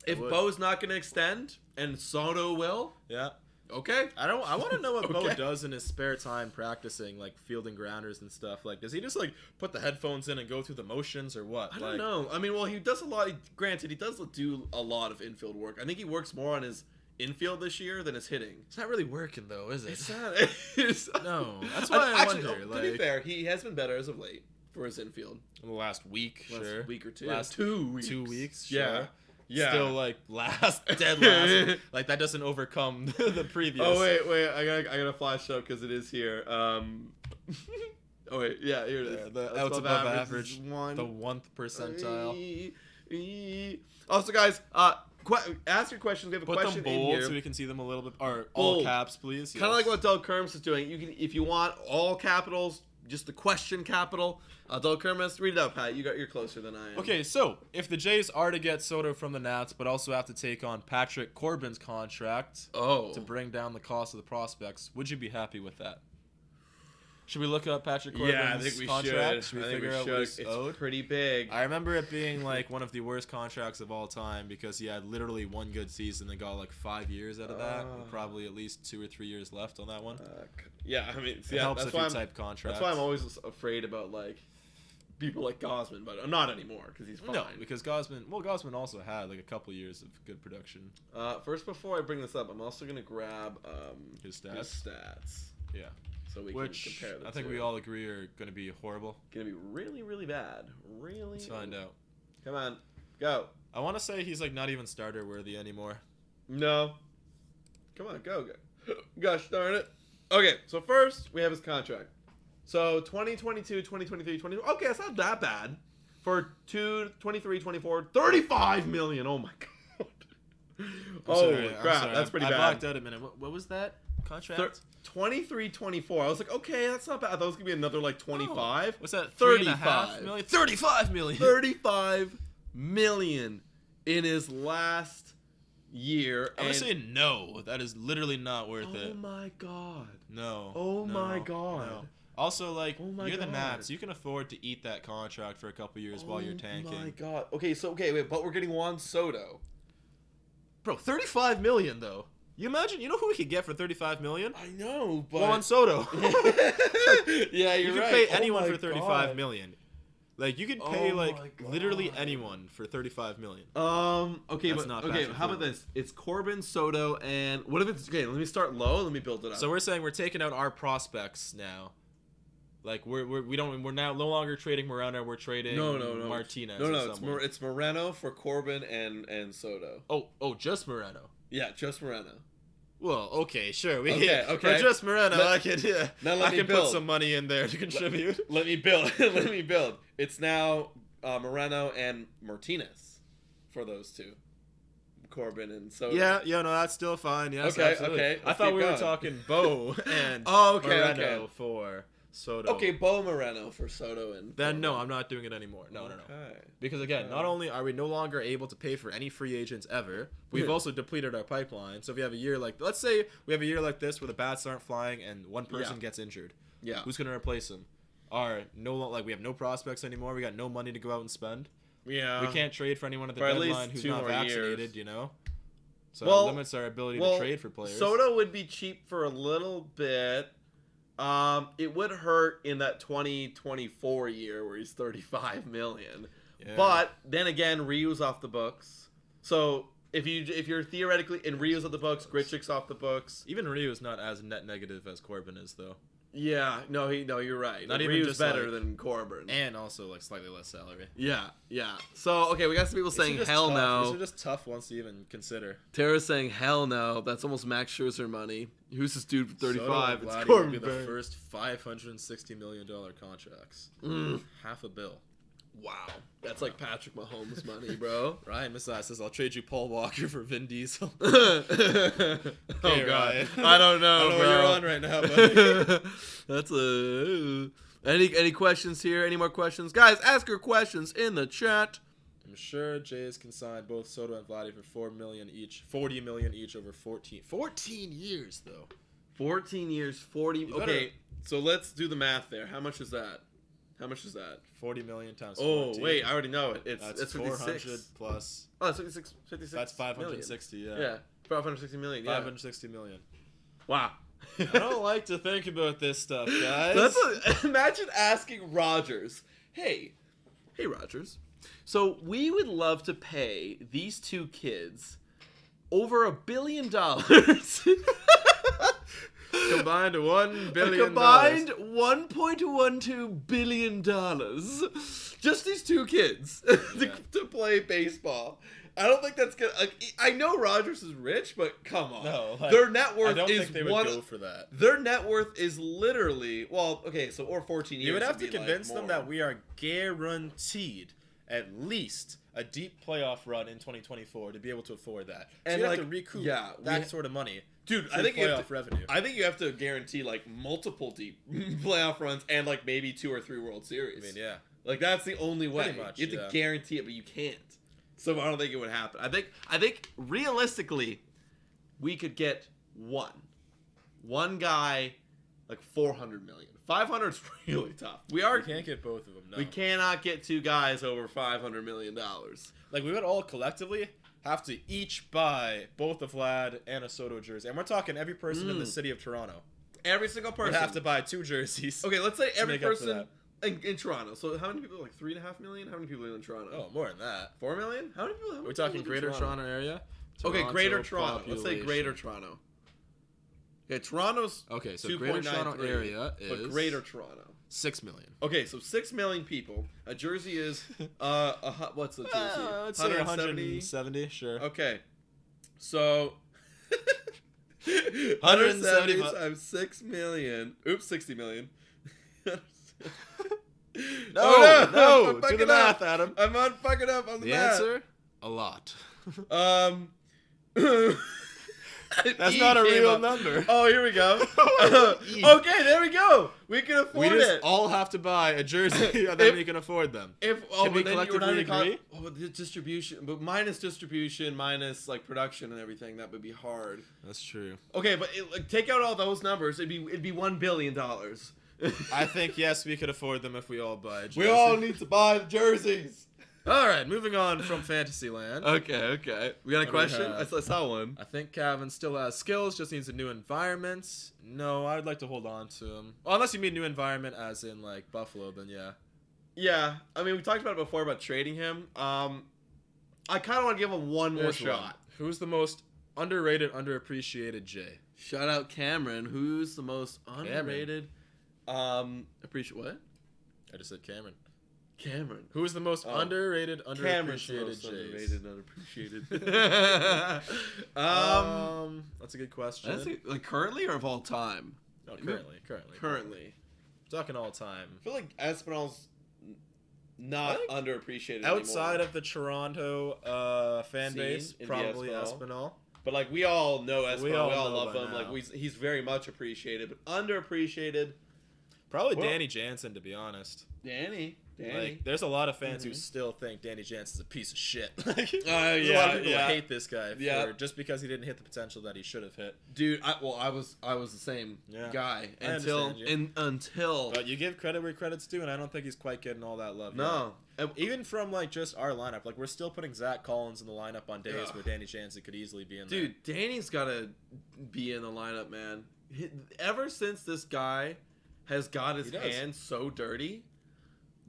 If Bo's not going to extend and Soto will, yeah. Okay. I want to know what Bo Okay. does in his spare time practicing, like fielding grounders and stuff. Like, does he just like put the headphones in and go through the motions, or what? I don't know. I mean, well, he does a lot. Granted, he does do a lot of infield work. I think he works more on his infield this year than his hitting. It's not really working though, is it? It's not. No, that's why I Actually, wonder. to be fair, he has been better as of late for his infield. In the last week, sure. Week or two. Last 2 weeks. 2 weeks, Yeah. sure. Yeah. Still like dead last. Like that doesn't overcome the previous. Oh wait, I gotta flash up because it is here. Oh wait, yeah, here it is. Yeah, the outs above average, the 1th percentile. Also, guys, ask your questions. We have a Put question them in bold here. so we can see them a little bit. Or Bold. all caps, please. Kind of like what Doug Kerms is doing. You can, if you want all capitals, just the question capital. Doug Kerms, read it out, Pat. You're closer than I am. Okay, so if the Jays are to get Soto from the Nats, but also have to take on Patrick Corbin's contract to bring down the cost of the prospects, would you be happy with that? Should we look up Patrick Corbin's Yeah, I think we contract? should. we I think figure we out should. what he's It's owed? pretty big. I remember it being like one of the worst contracts of all time because he had literally one good season and got like 5 years out of that, with probably at least 2 or 3 years left on that one. Yeah, I mean, It helps if you type contracts. That's why I'm always afraid about like people like Gosman, but not anymore because he's fine. No, because Gosman also had like a couple years of good production. First, before I bring this up, I'm also gonna grab His stats. Yeah. So we Which can compare the I think two. we all agree are going to be horrible. Gonna be really, really bad. Really. Let's find out. Come on, go. I want to say he's like not even starter worthy anymore. No. Come on, go. Gosh darn it. Okay, so first we have his contract. So 2022, 2023, 20. Okay, it's not that bad. For 23, 24, 35 million. Oh my god. Sorry. Crap, that's pretty I bad. blocked out a minute. What was that contract? 23, 24. I was like, okay, that's not bad. I thought it was gonna be another like 25. What's that? 35 million? 35 million. 35 million in his last year. I'm gonna say no. That is literally not worth it. Oh my god. No. Oh no, my god. no. Also, like, Oh my you're the God. Nats. You can afford to eat that contract for a couple years while you're tanking. Oh my god. Okay, wait, but we're getting Juan Soto. Bro, 35 million though. You know who we could get for 35 million? I know, but Juan Soto. yeah, You you're could right. pay Oh anyone my for 35 God. million. Like you could pay Oh like my God. literally anyone for 35 million. Okay, That's but not okay, Patrick how about Corbin. this? It's Corbin, Soto, and what if it's okay? Let me start low. Let me build it up. So we're saying we're taking out our prospects now. Like we're now no longer trading Moreno. We're trading no, Martinez. No, or someone. it's Moreno for Corbin and Soto. Oh, just Moreno. Yeah, just Moreno. Well, okay, sure. Okay. For just Moreno, I can now I can build. put some money in there to contribute. Let me build. Let me build. It's now Moreno and Martinez for those two. Corbin and Soto. Yeah, no, that's still fine. Yes, Okay, absolutely. okay, I let's thought keep we were going. talking Bo and Oh, okay, Moreno okay. for Soto. Okay, Bo Moreno for Soto and. Then Corbin. no, I'm not doing it anymore. No. Okay. Because again, not only are we no longer able to pay for any free agents ever, we've also depleted our pipeline. So if you have a year like, let's say we have a year like this where the bats aren't flying and one person gets injured, Yeah. who's gonna replace him? We have no prospects anymore. We got no money to go out and spend. Yeah. We can't trade for anyone at the For at least deadline who's 2 not more vaccinated. years. You know, so Well- it limits our ability to trade for players. Soto would be cheap for a little bit. It would hurt in that 2024 year where he's 35 million. Yeah. But then again, Ryu's off the books. So if you're theoretically in Ryu's off the books, Grichuk's off the books. Even Ryu is not as net negative as Corbin is, though, Yeah, no, you're right. Not even Ryu's just, better like- than Corbin. and also like slightly less salary. Yeah. So okay, we got some people saying hell These no. are just tough ones to even consider. Tara's saying hell no. That's almost Max Scherzer money. Who's this dude for 35? Soto and It's Vladdy would Corbin be the Burns. first $560 million contracts. Half a bill. Wow, that's like Patrick Mahomes money, bro. Ryan Messiah says, I'll trade you Paul Walker for Vin Diesel. Oh Okay, god, Ryan. I don't know, I don't know bro. what you're on right now, buddy. That's a any questions here? Any more questions, guys? Ask your questions in the chat. I'm sure Jays can sign both Soto and Vladdy for $40 million each over 14 years though. 14 years, 40. Okay, so let's do the math there. How much is that? 40 million times 14. 14. Wait, I already know it. That's 56. 400 plus. Oh, it's 56. That's 560. Million. Yeah. 560 million. Yeah. 560 million. Wow. I don't like to think about this stuff, guys. Imagine asking Rogers, hey Rogers, so we would love to pay these two kids over $1 billion. Combined $1 billion. A combined $1.12 billion. Just these two kids to play baseball. I don't think that's gonna. I know Rogers is rich, but come on. No, their net worth I don't is think they would go for that. Their net worth is literally or 14 years. You would have to be convince like them that we are guaranteed at least a deep playoff run in 2024 to be able to afford that. So and you like, have to recoup that sort of money. Dude, I think revenue. I think you have to guarantee like multiple deep playoff runs and like maybe 2 or 3 World Series. I mean, yeah. Like that's the only way. Pretty much, you have to guarantee it, but you can't. So I don't think it would happen. I think realistically, we could get one guy, like 400 million. 500 is really tough. We can't get both of them. No. We cannot get 2 guys over $500 million. Like we would all collectively have to each buy both a Vlad and a Soto jersey, and we're talking every person in the city of Toronto. Every single person would have to buy 2 jerseys. Okay, let's say every person. In Toronto. So how many people? Like 3.5 million? How many people live in Toronto? Oh, more than that. 4 million? How many people? We're talking Greater Toronto area? Okay, Greater Toronto. Let's say Greater Toronto. Okay, Toronto's okay, so Greater Toronto area is but Greater Toronto. 6 million. Okay, so 6 million people. A jersey is what's the jersey? Let's say 170, sure. Okay. So 170 times 6 million. Oops, 60 million. No, do the math, Adam. I'm not fucking up on the math. The answer? A lot. That's not a real number. Oh, here we go. Okay, there we go. We can afford it. We just all have to buy a jersey, and then we can afford them. Can we collectively agree? The distribution, but minus distribution, minus like production and everything, that would be hard. That's true. Okay, but take out all those numbers. It'd be $1 billion. I think yes, we could afford them if we all buy a jersey. We all need to buy the jerseys. All right, moving on from Fantasyland. Okay. We got a question? I saw one. I think Cavan still has skills, just needs a new environment. No, I'd like to hold on to him. Well, unless you mean new environment as in, like, Buffalo, then yeah. Yeah, I mean, we talked about it before about trading him. I kind of want to give him one more shot. Who's the most underrated, underappreciated J? Shout out Cameron. Who's the most underrated? Appreciate what? I just said Cameron. Cameron. Who is the most underrated, underappreciated Jays? Underrated, underappreciated. That's a good question. Like currently or of all time? No, currently. We're talking all time. I feel like Espinal's not underappreciated outside anymore. of the Toronto fan base, probably Espinal. But like we all know Espinal, we all love him. Now. Like he's very much appreciated, but underappreciated. Probably Danny Jansen, to be honest. Danny. Like, there's a lot of fans who still think Danny Jansen's a piece of shit. A lot of people hate this guy just because he didn't hit the potential that he should have hit. Dude, I was the same guy until. But you give credit where credit's due, and I don't think he's quite getting all that love. No, even from like just our lineup, like we're still putting Zach Collins in the lineup on days where Danny Jansen could easily be in there. Dude, Danny's gotta be in the lineup, man. Ever since this guy has got his hands so dirty.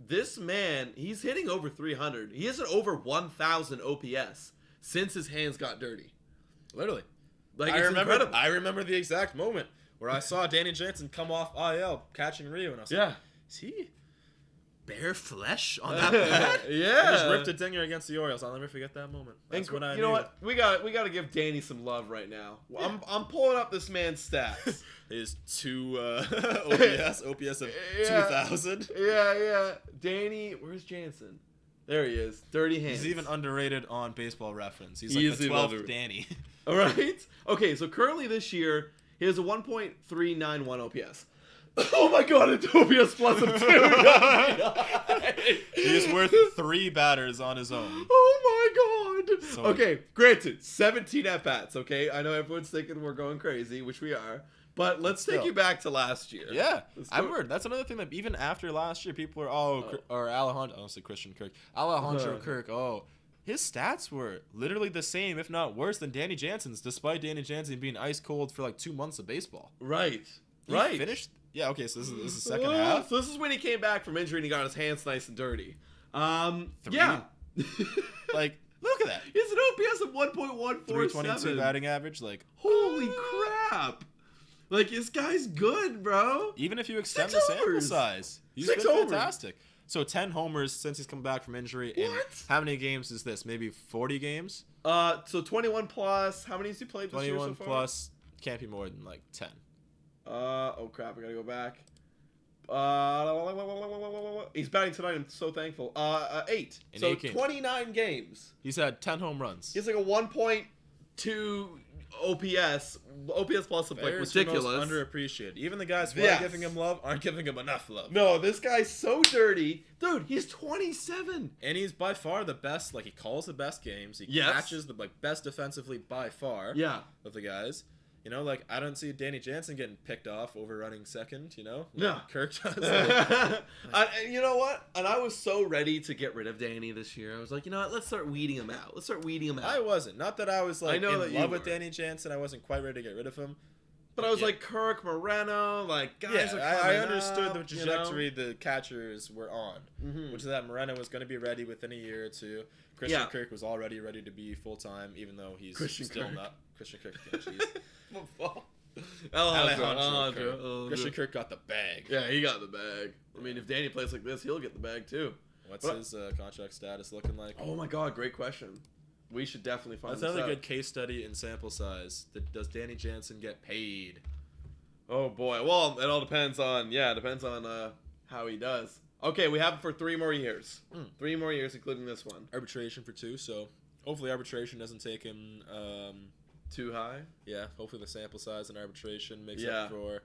This man, he's hitting over 300. He has an over 1,000 OPS since his hands got dirty. Literally. Like, incredible. I remember the exact moment where I saw Danny Jansen come off IL catching Rio, and I was like, is he bare flesh on that bat? Yeah. I just ripped a dinger against the Orioles. I'll never forget that moment. That's when I knew. You know what? We got to give Danny some love right now. Yeah. I'm pulling up this man's stats. His OPS of 2,000. Yeah. Danny, where's Jansen? There he is. Dirty hands. He's even underrated on Baseball Reference. He's like the 12th Danny. All right. Okay, so currently this year, he has a 1.391 OPS. Oh my god, Atopias plus him too. He's worth 3 batters on his own. Oh my god. So- Okay, granted, 17 at bats. Okay, I know everyone's thinking we're going crazy, which we are. But let's take Still. you back to last year. Yeah, Let's I go- remember. That's another thing that even after last year, people were or Alejandro. I don't say Christian Kirk. Alejandro Kirk. Oh, his stats were literally the same, if not worse, than Danny Jansen's, despite Danny Jansen being ice cold for like 2 months of baseball. Right. He Right. finished. Yeah. Okay. So this is the second half. So this is when he came back from injury and he got his hands nice and dirty. 3. Yeah. Like, look at that. He has an OPS of 1.147. 322 batting average. Like, Holy crap. Like, this guy's good, bro. even if you extend 6 the sample homers. size, he's 6 been homers. fantastic. So 10 homers since he's come back from injury. And What? how many games is this? Maybe 40 games. So 21 plus. How many has he played this year so 21 far? plus can't be more than like 10. Oh crap, I gotta go back. He's batting tonight. I'm so thankful. 8. In So 8 games. 29 games. He's had 10 home runs. He has like a 1.2 OPS. OPS plus of like Bears are most ridiculous. underappreciated. Even the guys who Yes. are giving him love aren't giving him enough love. No, this guy's so dirty, dude. He's 27. And he's by far the best. Like, he calls the best games. He Yes. catches the best defensively by far. Yeah. Of the guys. You know, like, I don't see Danny Jansen getting picked off over running second, you know? No. Like Kirk does. And you know what? And I was so ready to get rid of Danny this year. I was like, you know what? Let's start weeding him out. I wasn't. Not that I was, like, I know that in you love with were. Danny Jansen. I wasn't quite ready to get rid of him. But I was Yeah. like, Kirk, Moreno, like, guys Yeah, are I coming understood up, the you know? trajectory the catchers were on, which is that Moreno was going to be ready within a year or two. Christian Yeah. Kirk was already ready to be full-time, even though he's Christian still Kirk. not. Christian Kirk. Yeah, jeez. Alejandro. Christian Kirk got the bag. Yeah, he got the bag. I mean, if Danny plays like this, he'll get the bag too. What's But- his contract status looking like? Oh my god, great question. We should definitely find That's this another out. good case study in sample size. Does Danny Jansen get paid? Oh boy. Well, it all depends on how he does. Okay, we have it for 3 more years. 3 more years, including this one. Arbitration for 2, so hopefully arbitration doesn't take him. Too high? Yeah, hopefully the sample size and arbitration makes Yeah. up for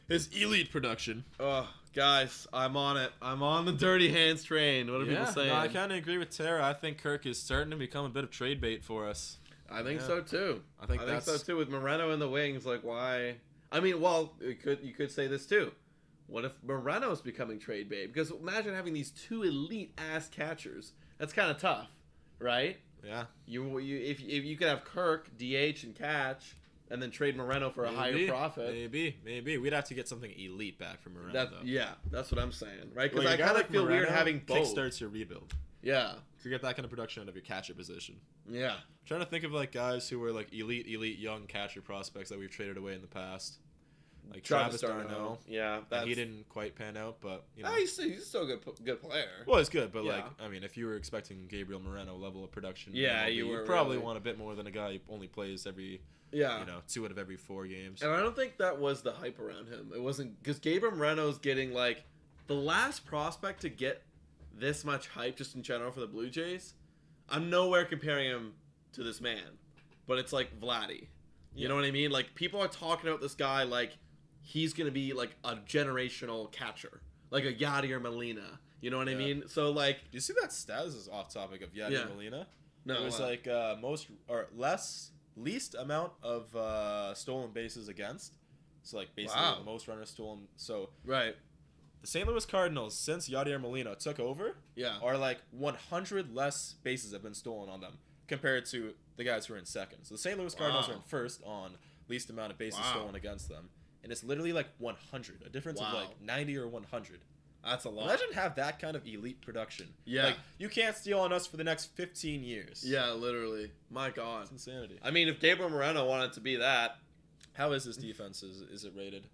his elite production. Oh, guys, I'm on it. I'm on the dirty hands train. What are people saying? No, I kind of agree with Tara. I think Kirk is starting to become a bit of trade bait for us. I think Yeah. so too. I think so that's- too. With Moreno in the wings, like why? I mean, well, you could say this too. What if Moreno's becoming trade bait? Because imagine having these 2 elite ass catchers. That's kind of tough, right? Yeah. If you could have Kirk DH and catch, and then trade Moreno for a higher profit. Maybe. We'd have to get something elite back from Moreno, though. Yeah, that's what I'm saying, right? Because Well, I a guy kind of like feel weird Moreno having both. kickstarts your rebuild. Yeah, To get that kind of production out of your catcher position. yeah. I'm trying to think of like guys who were like elite young catcher prospects that we've traded away in the past. Like Travis d'Arnaud. Yeah, And he didn't quite pan out, but you know. He's still a good player. Well, it's good, but Yeah. like, I mean, if you were expecting Gabriel Moreno level of production, Yeah, in you MLB, were probably really- want a bit more than a guy who only plays every, Yeah. 2 out of every 4 games. And I don't think that was the hype around him. It wasn't because Gabriel Moreno's getting like the last prospect to get this much hype just in general for the Blue Jays. I'm nowhere comparing him to this man, but it's like Vladdy. You know what I mean? Like people are talking about this guy like he's gonna be like a generational catcher, like a Yadier Molina. You know what I Yeah. mean? So like, Do you see that stat? This is off topic of Yadier Yeah. Molina. no, It was like least amount of stolen bases against. So like basically Wow. the most runners stolen. So right, the St. Louis Cardinals, since Yadier Molina took over, yeah, are like 100 less bases have been stolen on them compared to the guys who are in second. So the St. Louis Cardinals Wow. are in first on least amount of bases Wow. stolen against them. And it's literally like 100, a difference of Wow. like 90 or 100. that's a lot. Imagine have that kind of elite production. Yeah. Like, you can't steal on us for the next 15 years. Yeah, literally. My God. It's insanity. I mean, if Gabriel Moreno wanted to be that, How is his defense? Is it rated?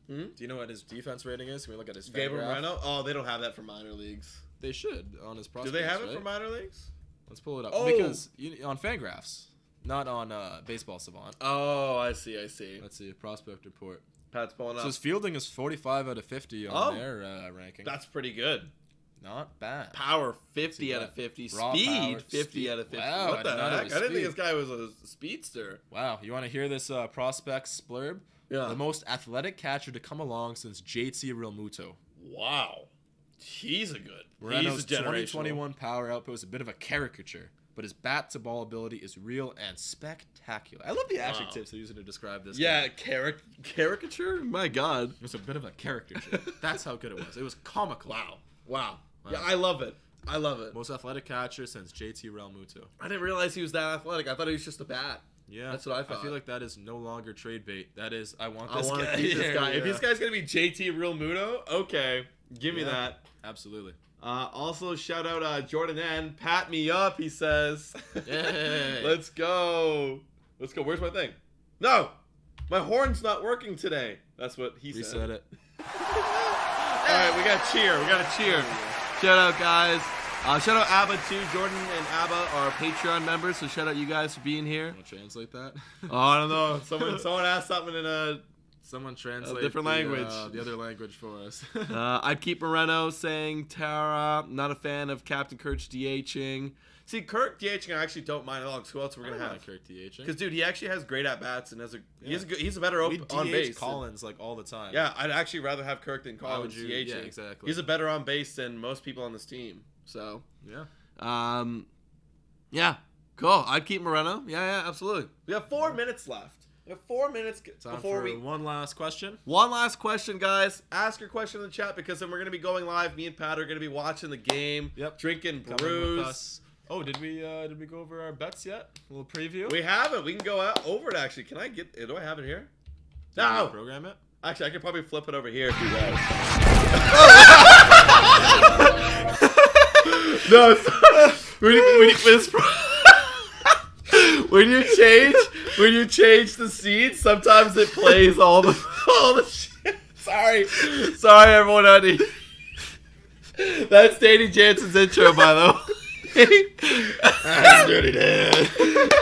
Hmm? Do you know what his defense rating is? Can we look at his Gabriel Fangraph? Moreno. Oh, they don't have that for minor leagues. They should on his Do prospects. they have it right? for minor leagues? Let's pull it up. Oh. Because on Fangraphs, not on Baseball Savant. Oh, I see. Let's see, prospect report. Pat's pulling So up. his fielding is 45 out of 50 on Oh. their ranking. That's pretty good. Not bad. Power 50 See out that. of 50. Raw Speed power. 50 out of 50. Wow, What the I did not know heck? it was I didn't think speed. this guy was a speedster. Wow, you want to hear this prospects blurb? Yeah. The most athletic catcher to come along since JT Realmuto. Wow. He's a good. Moreno's He's a generational. 2021 power output is a bit of a caricature, but his bat-to-ball ability is real and spectacular. I love the adjectives they're using to describe this. Yeah, guy. caricature? My God. It was a bit of a caricature. That's how good it was. It was comical. Wow. Yeah, I love it. I love it. Most athletic catcher since JT Realmuto. I didn't realize he was that athletic. I thought he was just a bat. Yeah, That's what I thought. I feel like that is no longer trade bait. That is, I want I this want guy. to keep this guy. Yeah. If this guy's going to be JT Realmuto, okay. Give me Yeah. that. Absolutely. Also, shout out Jordan N. Pat me up, he says. Yay. Let's go. Let's go. Where's my thing? No! My horn's not working today. That's what he Reset said. it. Alright, we got to cheer. We got to cheer. Shout out, guys. Shout out Abba, too. Jordan and Abba are Patreon members, so shout out you guys for being here. Want to translate that? Oh, I don't know. Someone asked something in a... Someone translate different language. The other language for us. I'd keep Moreno saying Tara. Not a fan of Captain Kirk's DHing. See, Kirk DHing I actually don't mind at all. 'Cause who else we're gonna have? Kirk DHing. Because dude, he actually has great at bats and Yeah. he's a better We on DH base. Collins like all the time. Yeah, I'd actually rather have Kirk than Why would Collins you? DHing. Yeah, exactly. He's a better on base than most people on this team. So, Yeah. yeah, cool. I'd keep Moreno. Yeah, absolutely. We have 4 minutes left. We have 4 minutes Time before for we. one last question. One last question, guys. Ask your question in the chat because then we're gonna be going live. Me and Pat are gonna be watching the game. Yep. Drinking Coming with brews. us. Oh, did we go over our bets yet? A little preview. We haven't. We can go over it actually. Can I get? Do I have it here? Did we No. program it. Actually, I could probably flip it over here if you guys. No. When you change the seeds, sometimes it plays all the shit. Sorry, everyone. Honey. That's Danny Jansen's intro, by the way. Dirty Dad.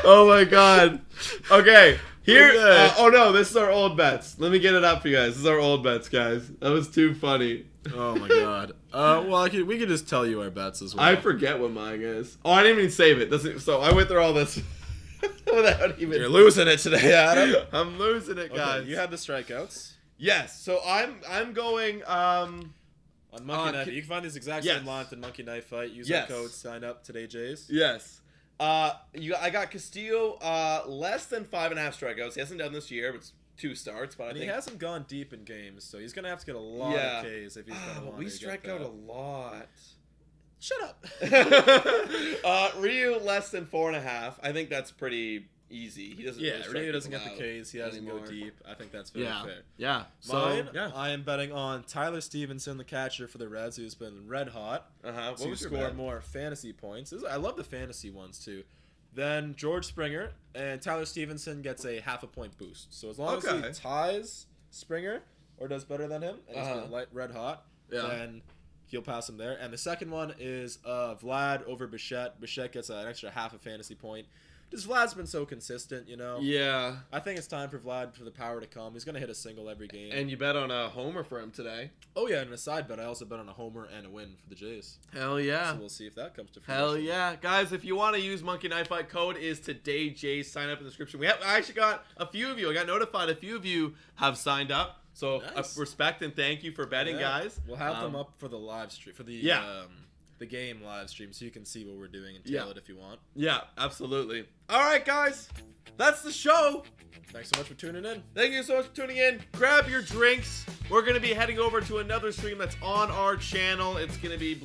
Oh my God. Okay. Here. Oh no, this is our old bets. Let me get it up for you guys. This is our old bets, guys. That was too funny. Oh my God. Well, we could just tell you our bets as well. I forget what mine is. Oh, I didn't even save it. So I went through all this without even. You're losing it today, Adam. I'm losing it, guys. Okay, you had the strikeouts Yes. So I'm going. on Monkey Knife. Ki- You can find these exact Yes. same lines in Monkey Knife Fight. Use Yes. the code. Sign up today, Jays. Yes. I got Castillo less than 5.5 strikeouts. He hasn't done this year, but it's 2 starts. But And I he think hasn't gone deep in games, so he's gonna have to get a lot Yeah. of Ks if he's gonna want we to strike get out that. a lot. Shut up. Ryu less than 4.5. I think that's pretty easy. He doesn't. Yeah, really strike Ryu doesn't people get the out Ks. He doesn't anymore. go deep. I think that's very fair. Yeah. So Mine, yeah. I am betting on Tyler Stevenson, the catcher for the Reds, who's been red hot. What To was your score bet? more fantasy points. I love the fantasy ones too. Then George Springer and Tyler Stevenson gets a 0.5 point boost. So as long as Okay. he ties Springer or does better than him, and he's been red hot, Yeah. then he'll pass him there. And the second one is Vlad over Bichette. Bichette gets an extra 0.5 fantasy point. Just Vlad's been so consistent, you know. Yeah. I think it's time for Vlad for the power to come. He's gonna hit a single every game. And you bet on a homer for him today. Oh yeah, and a side bet, I also bet on a homer and a win for the Jays. Hell yeah. So we'll see if that comes to fruition. Hell yeah. Guys, if you want to use Monkey Knife Fight, code is today, Jays. Sign up in the description. I actually got a few of you. I got notified a few of you have signed up. So Nice. Respect and thank you for betting, Yeah. guys. We'll have them up for the live stream, for the the game live stream, so you can see what we're doing and tail it if you want. Yeah, absolutely. All right, guys. That's the show. Thanks so much for tuning in. Thank you so much for tuning in. Grab your drinks. We're going to be heading over to another stream that's on our channel. It's going to be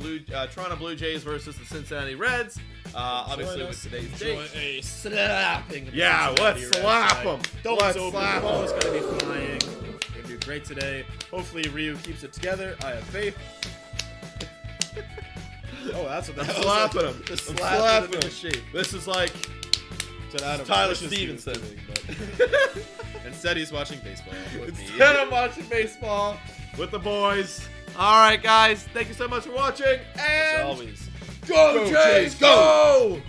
Toronto Blue Jays versus the Cincinnati Reds. Obviously, with today's date. a slapping. of the Yeah, Cincinnati let's Reds slap tonight. 'em. Dole's Let's open. slap The ball 'em. is going to be flying. We're going to do great today. Hopefully, Ryu keeps it together. I have faith. Oh, that's what that was. Slapping him. The I'm slap slapping in the him. shape. This is like Said Adam Tyler wishes he was Stevenson. doing, but instead, he's watching baseball with me. instead of watching baseball with the boys. All right, guys. Thank you so much for watching. As And always. go Jays, go!